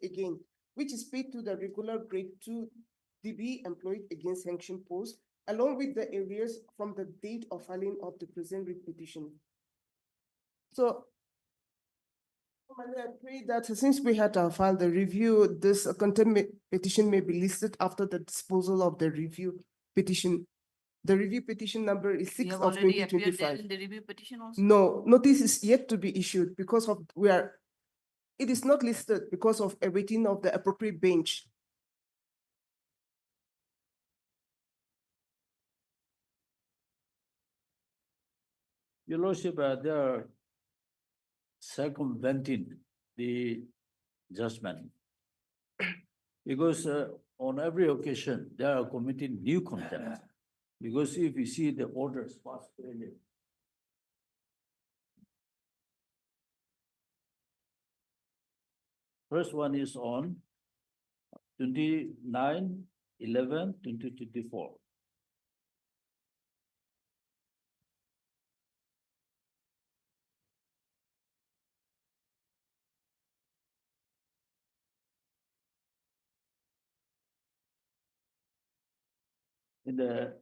to the regular grade 2 DB employed against sanction post, along with the arrears from the date of filing of the present writ petition. So, I pray that since we had filed the review, this contempt petition may be listed after the disposal of the review petition. The review petition number is 6 You have of already appeared there 2025. in the review petition also? No, notice is yet to be issued because of it is not listed because of awaiting of the appropriate bench. Your Lordship, they are circumventing the judgment. Because on every occasion, they are committing new contempt. Because if you see the orders passed earlier, first one is on 29/11/2024. In the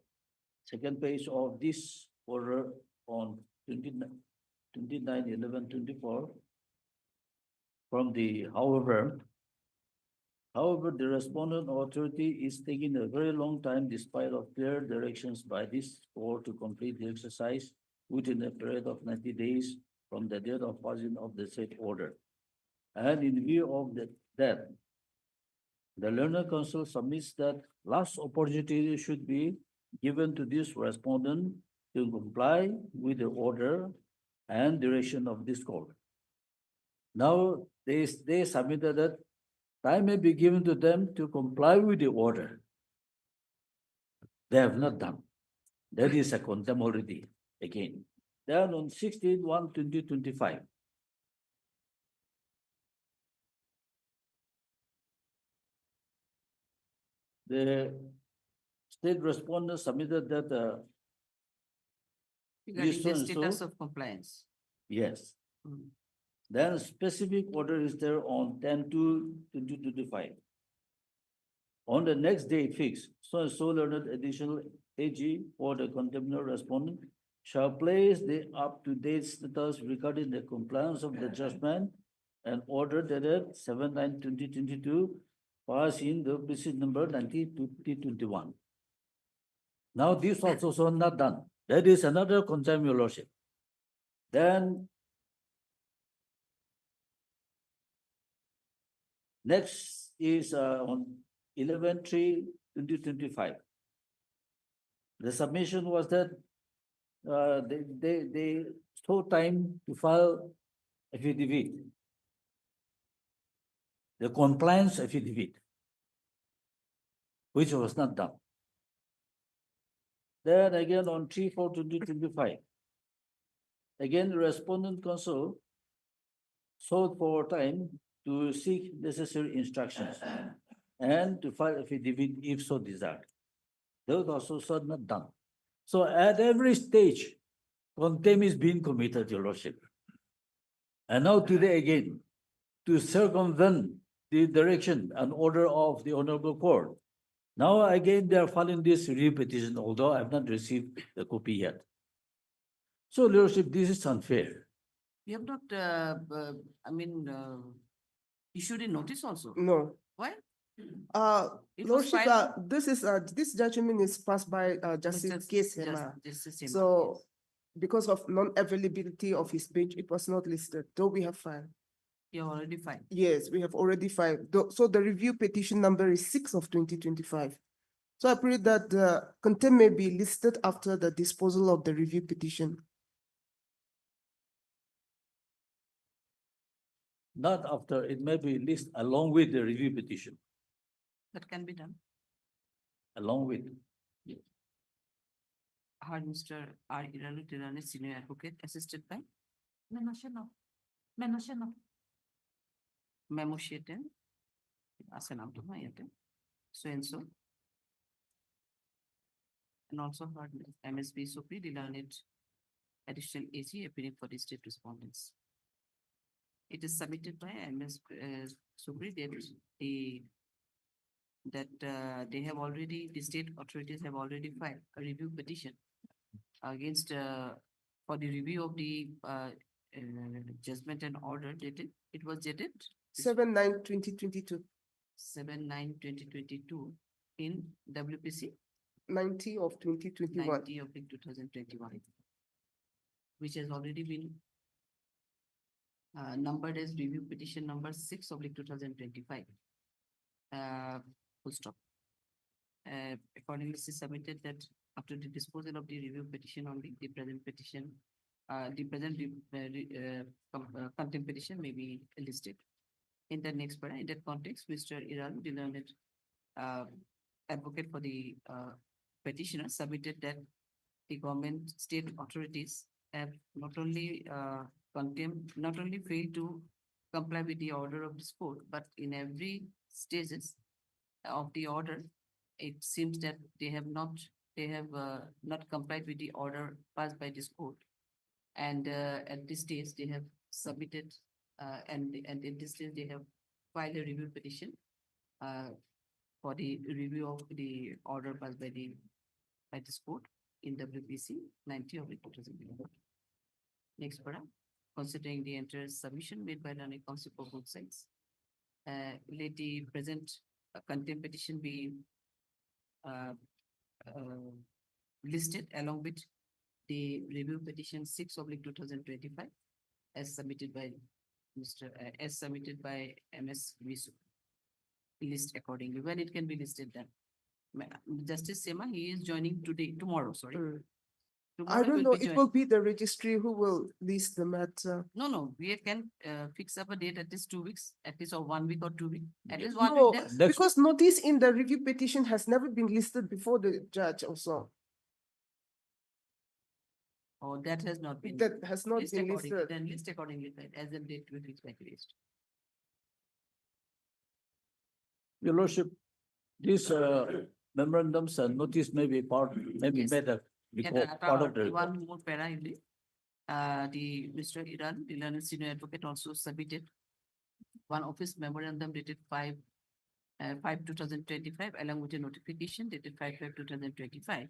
second page of this order on 29/11/24, from the however, the respondent authority is taking a very long time despite of clear directions by this court to complete the exercise within a period of 90 days from the date of passing of the said order. And in view of that, the learned counsel submits that last opportunity should be given to this respondent to comply with the order and direction of this court. Now, they submitted that time may be given to them to comply with the order. They have not done. That is a contempt already, again. Then on 16/1/2025. The state respondent submitted that Regarding the so-and-so- status of compliance. yes. Mm. Then specific order is there on 10/2/2025. On the next day fixed, so learned additional AG for the contemptuous respondent shall place the up-to-date status regarding the compliance of the judgment and order dated 7/9/2022 passed in the PC number 90/2021. Now this was also not done. That is another contempt, your lordship. Then Next is on 11/3/2025. The submission was that they took time to file affidavit. The compliance affidavit, which was not done. Then again on 3/4/2025. Again, the respondent counsel sought for time to seek necessary instructions and to file affidavit if so desired. Those also not done. So at every stage, contempt is being committed, Your Lordship. And now today again, to circumvent the direction and order of the Honorable Court. Now again, they are filing this review petition, although I have not received the copy yet. So, Your Lordship, this is unfair. You have not, issued a notice also. No. Why? It was Lordship, filed- this judgment is passed by Justice Kohima. Justice Kohima, So because of non-availability of his bench, it was not listed, though we have filed. You already filed. Yes, we have already filed. So the review petition number is 6/2025. So I pray that the contempt may be listed after the disposal of the review petition. Not after, it may be listed along with the review petition, That can be done. along with. Heard Mr. R. Iralu Tirani, Senior Advocate, assisted by Memo Shetan. Asanam to my so and so. And also heard MSB Supri, the learned additional AG appearing for the state respondents. It is submitted by MS Supri that they have already, the state authorities have already filed a review petition against for the review of the judgment and order dated. It was dated 7/9/2022. 7/9/2022 in WPC 90 of 2021. 90 of 2021, which has already been numbered as review petition number 6/2025. Full stop. Accordingly, she submitted that after the disposal of the review petition only, the present petition, the present contempt petition may be listed. In the next para, in that context, Mr. Iralu, the learned advocate for the petitioner, submitted that the government state authorities have not only failed to comply with the order of this court, but in every stages of the order, it seems that they have not complied with the order passed by this court. And at this stage, they have submitted and in this stage, they have filed a review petition for the review of the order passed by this court in WPC 90 of 2021. Next para, considering the entire submission made by the counsel for both sides, let the present contempt petition be listed along with the review petition 6/2025 as submitted by MS Visu. List accordingly. When it can be listed then? Justice Sema, he is joining tomorrow, sorry. I don't know, it joining. will be the registry who will list the matter. No, we can fix up a date at least 2 weeks, at least or 1 week or 2 weeks, at least 1 No, week. Then. because notice in the review petition has never been listed before the judge also. Oh, that has not been. That has not list been accordingly, listed. Then list accordingly, right, as the date will be list. Your Lordship, these memorandums and notice may be better. Part of the report. One more para, the Mr. Iran, the learned senior advocate also submitted one office memorandum dated 5/2025 along with a notification dated 5/5/2025.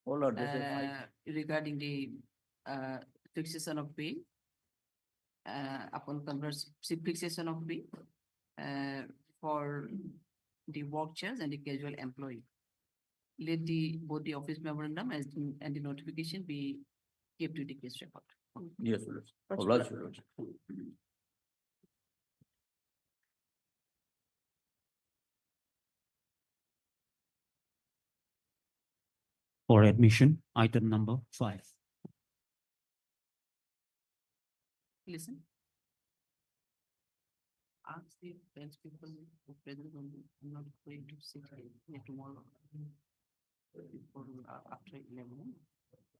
All are dated regarding the fixation of pay upon fixation of pay for the work chairs and the casual employee. Let both the office memorandum and the notification be kept to the case record. Yes, Your Lordship. Obliged, Your Lordship. For admission, item number 5. Listen. Ask the French people who present on the, I'm not going to sit here tomorrow. Before, after 11.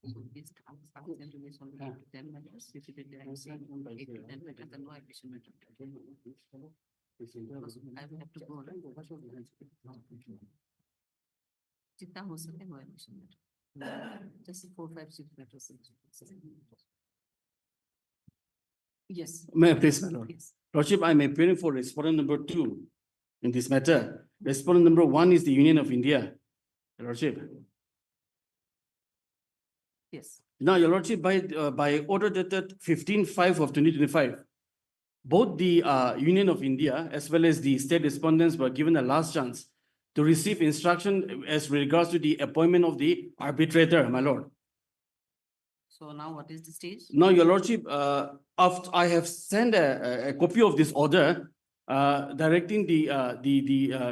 So this ask them to list only 8 to 10 matters, repeatedly I'm saying 8 to 10 matters and no admission matter. I will have to go. Jitna ho sake, no admission matter. Just 4, 5, 6 matters. Yes. May I please, my lord? Yes. Lordship, I am appearing for respondent number 2 in this matter. Respondent number 1 is the Union of India. Your Lordship. Yes. Now, Your Lordship, by order dated 15/5 of 2025, both the Union of India as well as the state respondents were given a last chance to receive instruction as regards to the appointment of the arbitrator, my lord. So now what is the stage? Now, Your Lordship, after I have sent a copy of this order directing the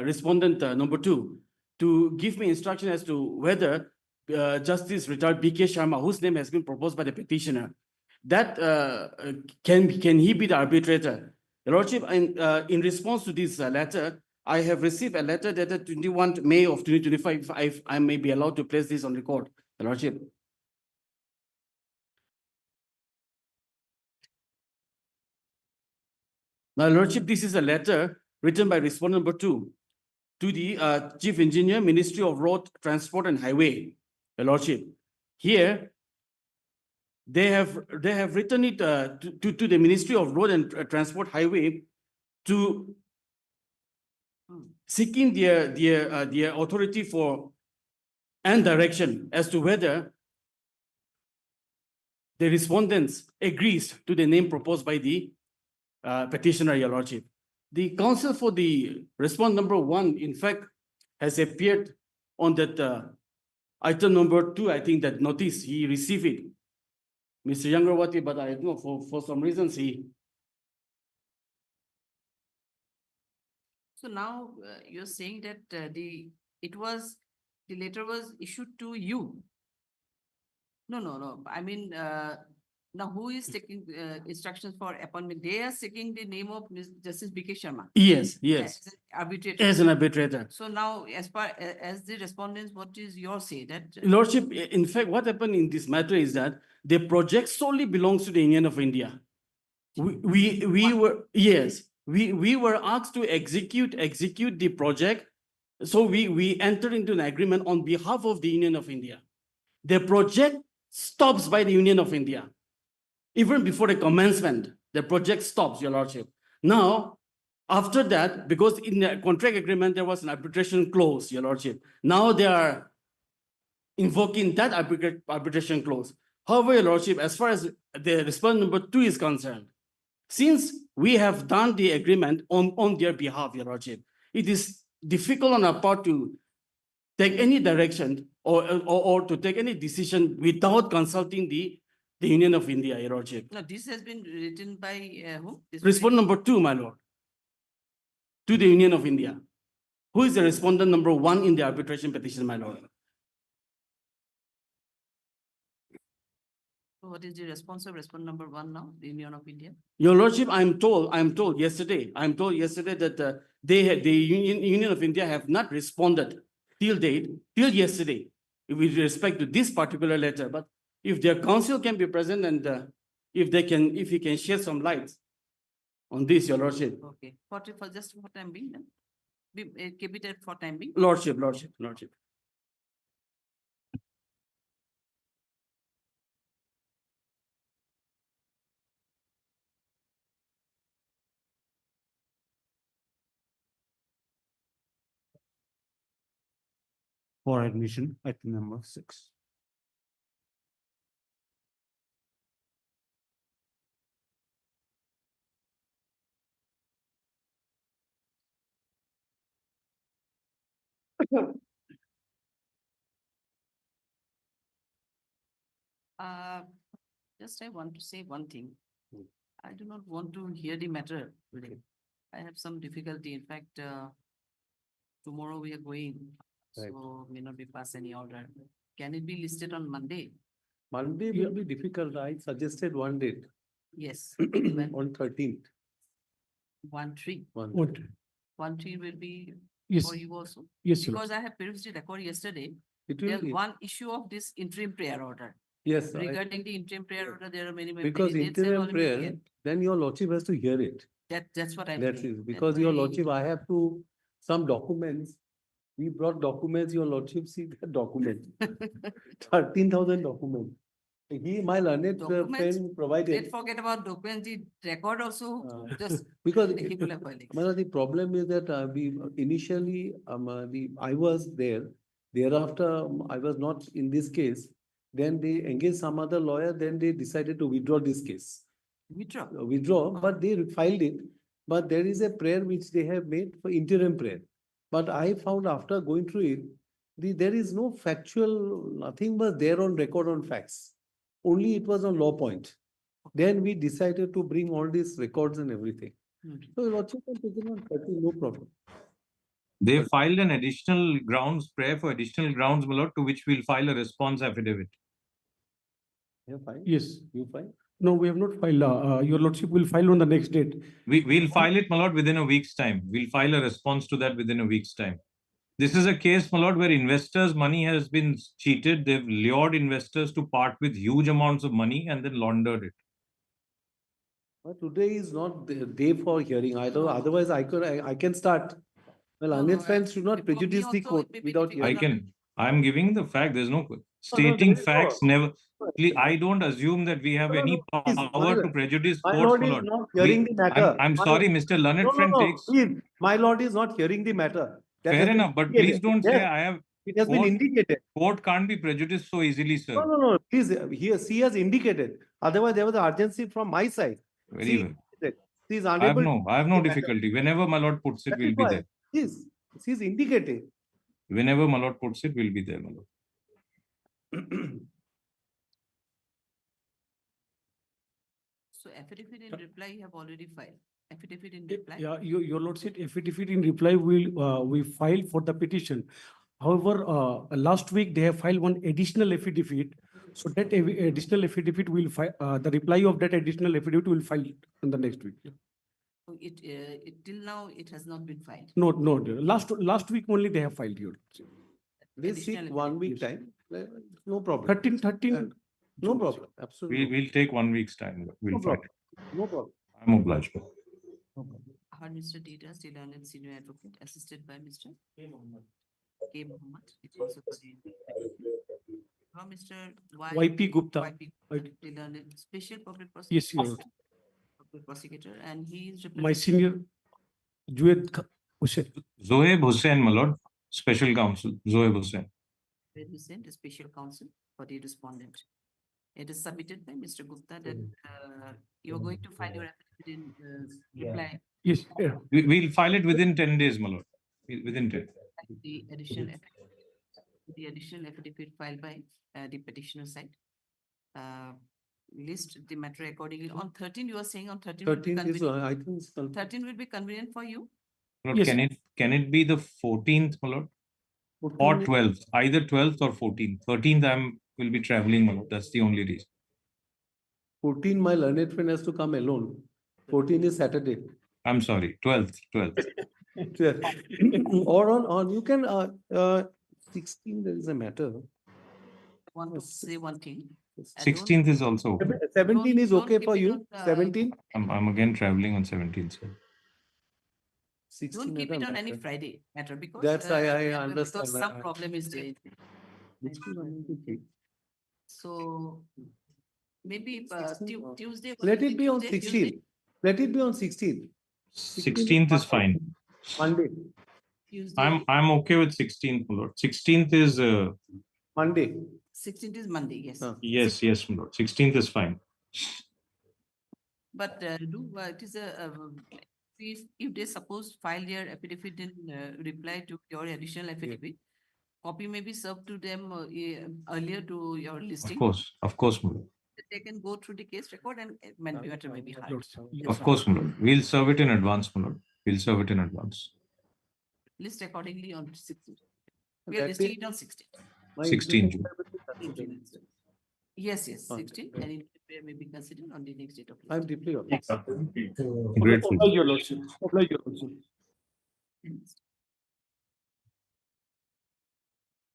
respondent number 2 to give me instruction as to whether Justice retired B.K. Sharma, whose name has been proposed by the petitioner, that can he be the arbitrator? Your Lordship, in response to this letter, I have received a letter dated 21 May of 2025. If I may be allowed to place this on record, Your Lordship. Now, Lordship, this is a letter written by respondent number 2 to the Chief Engineer, Ministry of Road, Transport and Highway, Your Lordship. Here, they have written it to the Ministry of Road and Transport Highway to seeking their authority for and direction as to whether the respondents agrees to the name proposed by the petitioner, Your Lordship. The counsel for the respondent number 1, in fact, has appeared on that item number 2. I think that notice he received it, Mr. Gauhati, but I know for some reasons he. So now you're saying that the letter was issued to you. No. I mean, now who is taking instructions for appointment? They are seeking the name of Justice B.K. Sharma. Yes. As an arbitrator. As an arbitrator. So now, as far as the respondents, what is your say that? Lordship, in fact, what happened in this matter is that the project solely belongs to the Union of India. We were asked to execute the project. So we entered into an agreement on behalf of the Union of India. The project stops by the Union of India. Even before the commencement, the project stops, Your Lordship. Now, after that, because in the contract agreement, there was an arbitration clause, Your Lordship. Now they are invoking that arbitration clause. However, Your Lordship, as far as the respondent number 2 is concerned, since we have done the agreement on their behalf, Your Lordship, it is difficult on our part to take any direction or to take any decision without consulting the Union of India, Your Lordship. No, this has been written by who? Respondent number 2, my lord, to the Union of India. Who is the respondent number 1 in the arbitration petition, my lord? So what is the response of respondent number 1 now, the Union of India? Your Lordship, I'm told yesterday that the Union of India have not responded till yesterday with respect to this particular letter. But if their counsel can be present and if he can shed some light on this, Your Lordship. Okay, for just for time being, then keep it for time being. Lordship. For admission, item number 6. Just I want to say one thing. I do not want to hear the matter today. I have some difficulty. In fact, tomorrow we are going, Right. so may not be pass any order. Can it be listed on Monday? Monday will be difficult. I suggested one date Yes. When on 13th. 1-3. One. 1-3 will be Yes. for you also? Yes, Your Because I have previously recorded yesterday, It will there's be. one issue of this interim prayer order. Yes. Regarding the interim prayer order, there are many. Because many dates have interim already prayer, given. then your lordship has to hear it. That's what I'm That's saying. it. Because your lordship, I have to, some documents. We brought documents, your lordship see the document. 13,000 documents. My learned Documents? friend provided. Let's forget about documents, the record also, just. Because he will have filings. Mala, the problem is that we initially, I was there. Thereafter, I was not in this case. Then they engaged some other lawyer, then they decided to withdraw this case. Withdraw, but they filed it. But there is a prayer which they have made for interim prayer. But I found after going through it, there is no factual, nothing was there on record on facts. Only it was on law point. Then we decided to bring all these records and everything. So lordship can take it on 30, no problem. They filed an additional grounds, prayer for additional grounds, my lord, to which we'll file a response affidavit. Yes. You file? No, we have not filed. Your lordship will file on the next date. We'll file it, my lord, within a week's time. We'll file a response to that within a week's time. This is a case, my lord, where investors' money has been cheated. They've lured investors to part with huge amounts of money and then laundered it. But today is not the day for hearing. Otherwise, I can start. Well, unless friends should not prejudice the court without hearing. I'm giving the fact. There's no stating there is facts. no- Never. Please, I don't assume that we have any power to prejudice My courts, lord my is lord. not hearing the matter. I'm sorry, Mr. Learned friend takes. Please, my lord is not hearing the matter. That has Fair been enough, but indicated. please don't say Yes, I have. It has been indicated. Court can't be prejudiced so easily, sir. No. Please, he has indicated. Otherwise, there was urgency from my side. Very well. She is I unable. have no to- difficulty. Whenever my lord puts it, That we'll is be why. there. Yes, she is indicating. Whenever my lord puts it, we'll be there, my lord. So affidavit in reply you have already filed. Affidavit in reply. Yeah, your lordship, affidavit in reply will, we file for the petition. However, last week they have filed one additional affidavit. So that additional affidavit will file, the reply of that additional affidavit will file in the next week. So it till now, it has not been filed. No, last week only they have filed your. They Additional seek 1 week time. No problem. 13. No problem. Absolutely. We'll take 1 week's time. We'll No fight. problem. No problem. I'm obliged. Heard Mr. Data, still and senior advocate, assisted by Mr. K. Mohammed. It also for the- Now, Mr. YP Gupta. YP Gupta, still and special public Yes, prosecutor. your lordship. Public prosecutor, and he is. My senior, Jued Hussain. Zoeb Hussain, my lord, special counsel, Zoeb Hussain. Represent the special counsel for the respondent. It is submitted by Mr. Gupta that you are going to file your affidavit in reply. Yes, yeah. We'll file it within 10 days, my lord. Within 10. The additional affidavit filed by the petitioner side. List the matter accordingly. On 13, you are saying on 13. will be 13th is, convenient. I think it's 13 will be convenient for you? Lord, Yes. can it be the 14th, my lord? Or 12th, either 12th or 14th. 13th, will be traveling, my lord. That's the only reason. 14, my learned friend has to come alone. 14 is Saturday. I'm sorry, 12th. Or on, you can, 16, there is a matter. Want to say one thing? 16th is also okay. 17 is don't okay keep for it you? on, 17? I'm again traveling on 17th, sir. 16 Don't keep it on any matter. Friday matter because. That's I because understand. some problem is there. So maybe Tuesday. Let it be on Tuesday, 16. Let it be on 16. 16th is fine. Monday. Tuesday. I'm okay with 16th, my lord. 16th is Monday. 16th is Monday, yes. yes, my lord. 16th is fine. But it is if they suppose file their affidavit in reply to your additional affidavit, copy may be served to them earlier to your listing. Of course, my lord. They can go through the case record and matter may be hard. Of course, my lord. We'll serve it in advance, my lord. We'll serve it in advance. List accordingly on 16th. We are That listing is- it on 16th. My 16 interview June. will be Yes, yes, Okay. 16, and it may be considered on the next date of. I'm deeply Grateful. Oblige your lordship. Oblige your lordship.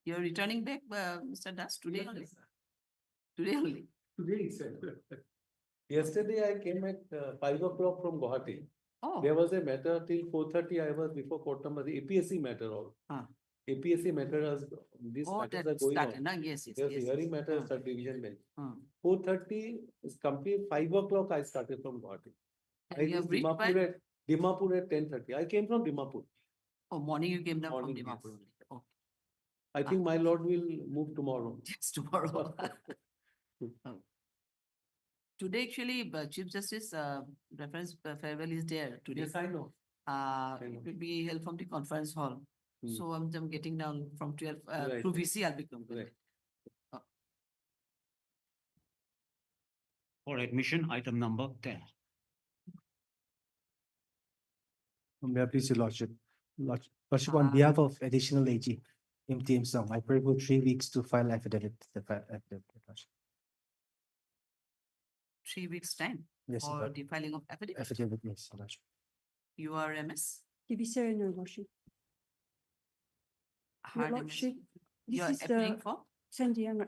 You're returning back, Mr. Das, today only? Today only? Today itself. Yesterday I came at 5 o'clock from Gauhati. Oh. There was a matter till 4:30. I was before court number, the APSC matter all. APSC matter has, these Oh, matters that are going started, on. na? Yes, yes, Yes, yes, hearing yes. matters at division bench. 4:30 Hmm. is complete, 5 o'clock I started from Gauhati. And I you have reached reached by- Dimapur at 10:30. I came from Dimapur. Oh, morning you came down from Morning, Dimapur yes. only. Oh, I think my lord will move tomorrow. yes, tomorrow. Oh. Today, actually, Chief Justice reference farewell is there today. Yes, I know. It will be held from the conference hall. So I'm getting down from 12 Right. through VC. I'll become. Right. For admission, item number 10. May I please, your lordship? Lordship, on behalf of additional AG, MTM Song, I pray for 3 weeks to file affidavit. Lordship. 3 weeks time Yes, for but- the filing of affidavit. Affidavit, yes, your lordship. You are MS? TVC and your lordship. Your Hard MS. lordship, You this are is appearing the for? Sandy Younger.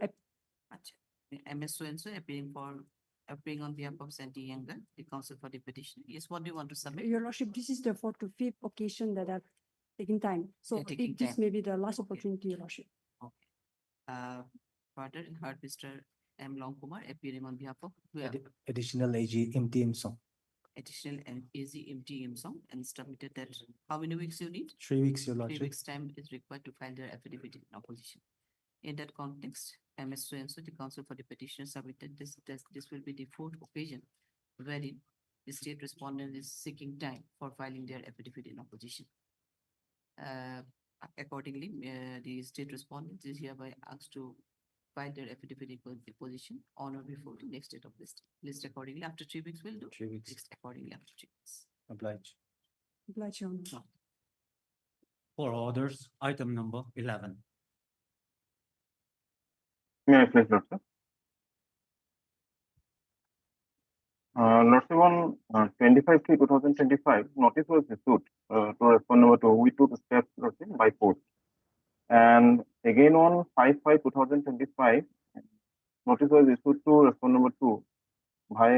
MS so and so appearing on behalf of Sandy Younger, the counsel for the petition. Yes, what do you want to submit? Your lordship, this is the 4th to 5th occasion that I've taken time. So You're taking this time. may be the last opportunity, your lordship. Further, heard Mr. M. Long Kumar appearing on behalf of Additional AG, MTM Song. additional and easy MTM song and submitted that. How many weeks you need? 3 weeks, your 3 lordship. weeks time is required to file their affidavit in opposition. In that context, MS so and so, the counsel for the petitioner submitted this will be the 4th occasion wherein the state respondent is seeking time for filing their affidavit in opposition. Accordingly, the state respondent is hereby asked to file their affidavit in opposition on or before the next date of list. List accordingly after 3 weeks will do. 3 weeks. List accordingly after 3 weeks. Oblige. Oblige, your honor. For orders, item number 11. May I please, Lordship? Lordship, on 25/3/2025, notice was issued to respond number 2. We took steps, Lordship, by post. And again on 5/5/2025, notice was issued to respond number 2 by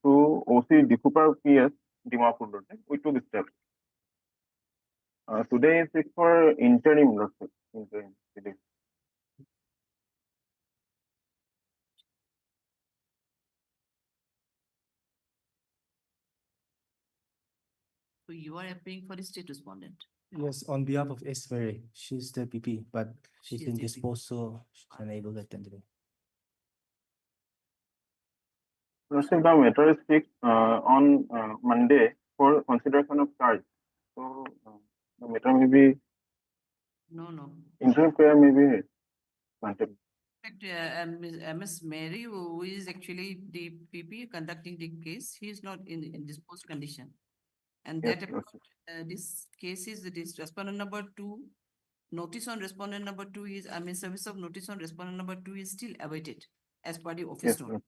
to OC Dikupar PS Dimapur, Lordship. We took steps. Today is it for interim, Lordship. Interim today. So you are appearing for the state respondent. Yes, on behalf of S. Mary, she's the PP, but she's She is been the PP. disposed, so she's unable to attend today. Lordship, the matter is fixed on Monday for consideration of charge. So the matter may be No. interim prayer may be granted. In fact, MS Mary, who is actually the PP conducting the case, he is not in disposed condition. And Yes, that Lordship. this case is this respondent number 2. Notice on respondent number 2 is, service of notice on respondent number 2 is still awaited as per the office Yes, note. Lord.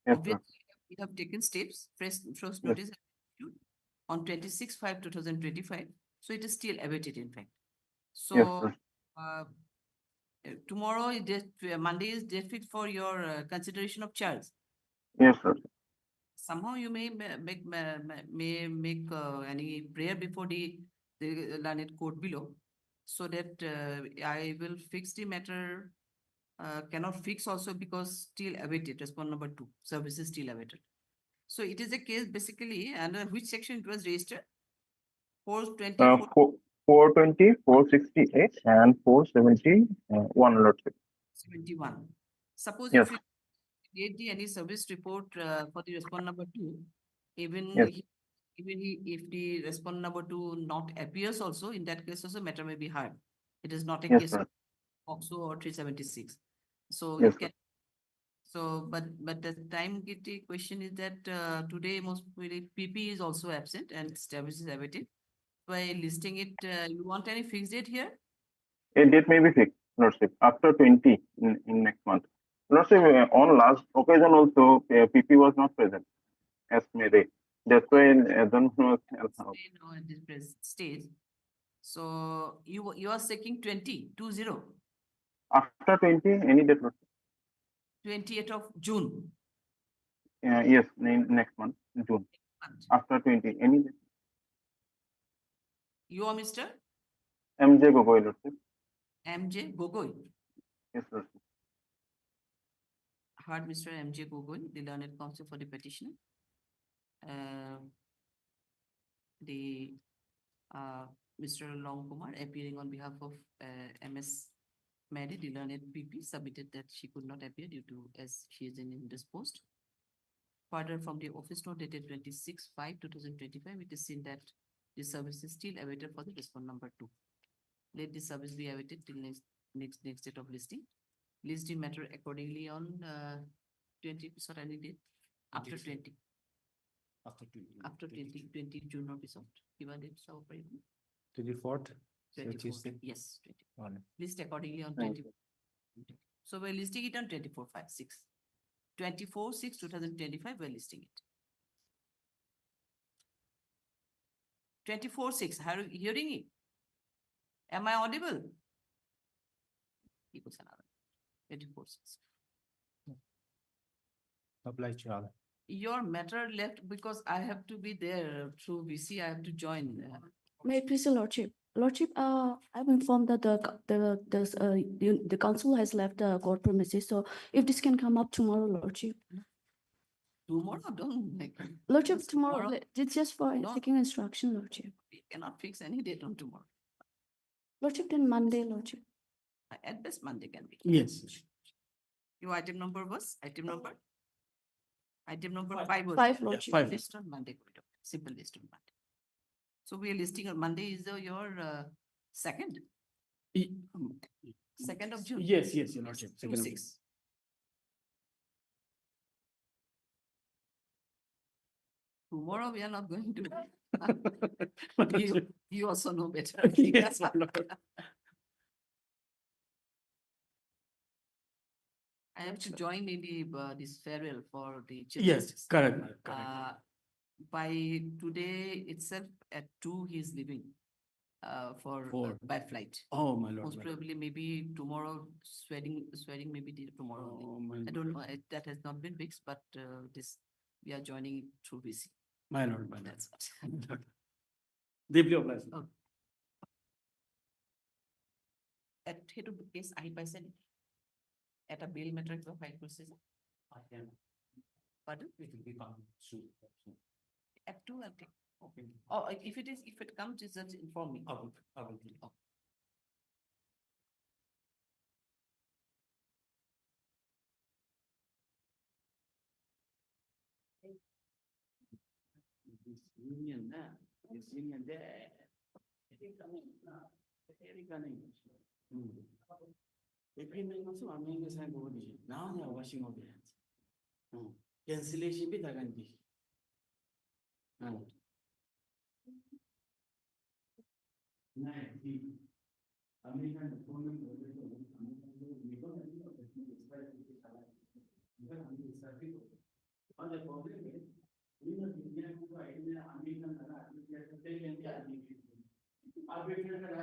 Yes, Lord. Obviously, we have taken steps, first notice has been issued on 26/5/2025. So it is still awaited, in fact. So Yes, Lord. tomorrow is Monday is date fixed for your consideration of charge. Yes, Lord. Somehow you may make any prayer before the learned court below, so that I will fix the matter. Cannot fix also because still awaited. Respondent number 2 services still awaited. So it is a case basically under which section it was registered? 424. 420, 468, and 471, Lordship. 71. Suppose Yes. if you get any service report for the respondent number 2, even Yes. if the respondent number 2 not appears also, in that case also matter may be heard. It is not a Yes, case sir. of OXO or 376. So Yes, it can. So, but the time getting question is that today most probably PP is also absent and service is awaited. By listing it, you want any fixed date here? A date may be fixed. Lordship, after 20 in next month. Lordship, on last occasion also, PP was not present as May. That's why I don't know. Stay now at this stage. So you are seeking 20. After 20, any date, Lordship? 20th of June. Yes, next month, June. After 20, any date? You are Mr. MJ Gogoi, Lordship. MJ Gogoi. Yes, Lordship. Heard Mr. MJ Gogoi, the learned counsel for the petitioner. The Mr. Long Kumar appearing on behalf of MS Mary, the learned PP, submitted that she could not appear due to as she is indisposed. Further, from the office note dated 26/5/2025, it is seen that the service is still awaited for the response number 2. Let the service be awaited till next date of listing. Listing matter accordingly on 20, sorry, any date after 20. After 20 June episode. Given it so 24th. 24th. Yes, 24. On. List accordingly on 20. So we're listing it on 24/5/6. 24/6/2025, we're listing it. 24/6, are you hearing it? Am I audible? Equals another. 24/6. Obliged, Your Honor. Your matter left because I have to be there through VC, I have to join. May I please, Lordship? Lordship, I'm informed that the council has left the court premises, so if this can come up tomorrow, Lordship. Tomorrow, don't make. Lordship, Just tomorrow, it's just for No. taking instruction, Lordship. We cannot fix any date on tomorrow. Lordship, then Monday, Lordship. At best, Monday can be. Yes. Your item number was, item number? Item number 5 was. Five, Lordship. Five. List on Monday, simple list on Monday. So we are listing on Monday is your second, E- 2nd of June. Yes, Your Lordship. 2/6. Tomorrow we are not going to. You also know better. Yes, my lord. I have to join in this farewell for the. Chief Yes, Justice. correct. By today itself at 2, he is leaving by flight. Oh, my lord. Most probably maybe tomorrow, swearing maybe tomorrow. Oh, only. my I don't know, that has not been fixed, but we are joining through VC. My lord, my lord. That's it. Deeply obliged. Oh. At hetu case ahi paise ni? At a bail matter of file procedure? Pardon? It will be coming soon. At 2, I'll take. Okay. Oh, if it comes, just inform me. I will. Oh. This union there, this union there. Very cunning. Agreement also, I mean, is hand over. Now they are washing of hands. Cancellation bit again. Arbitrator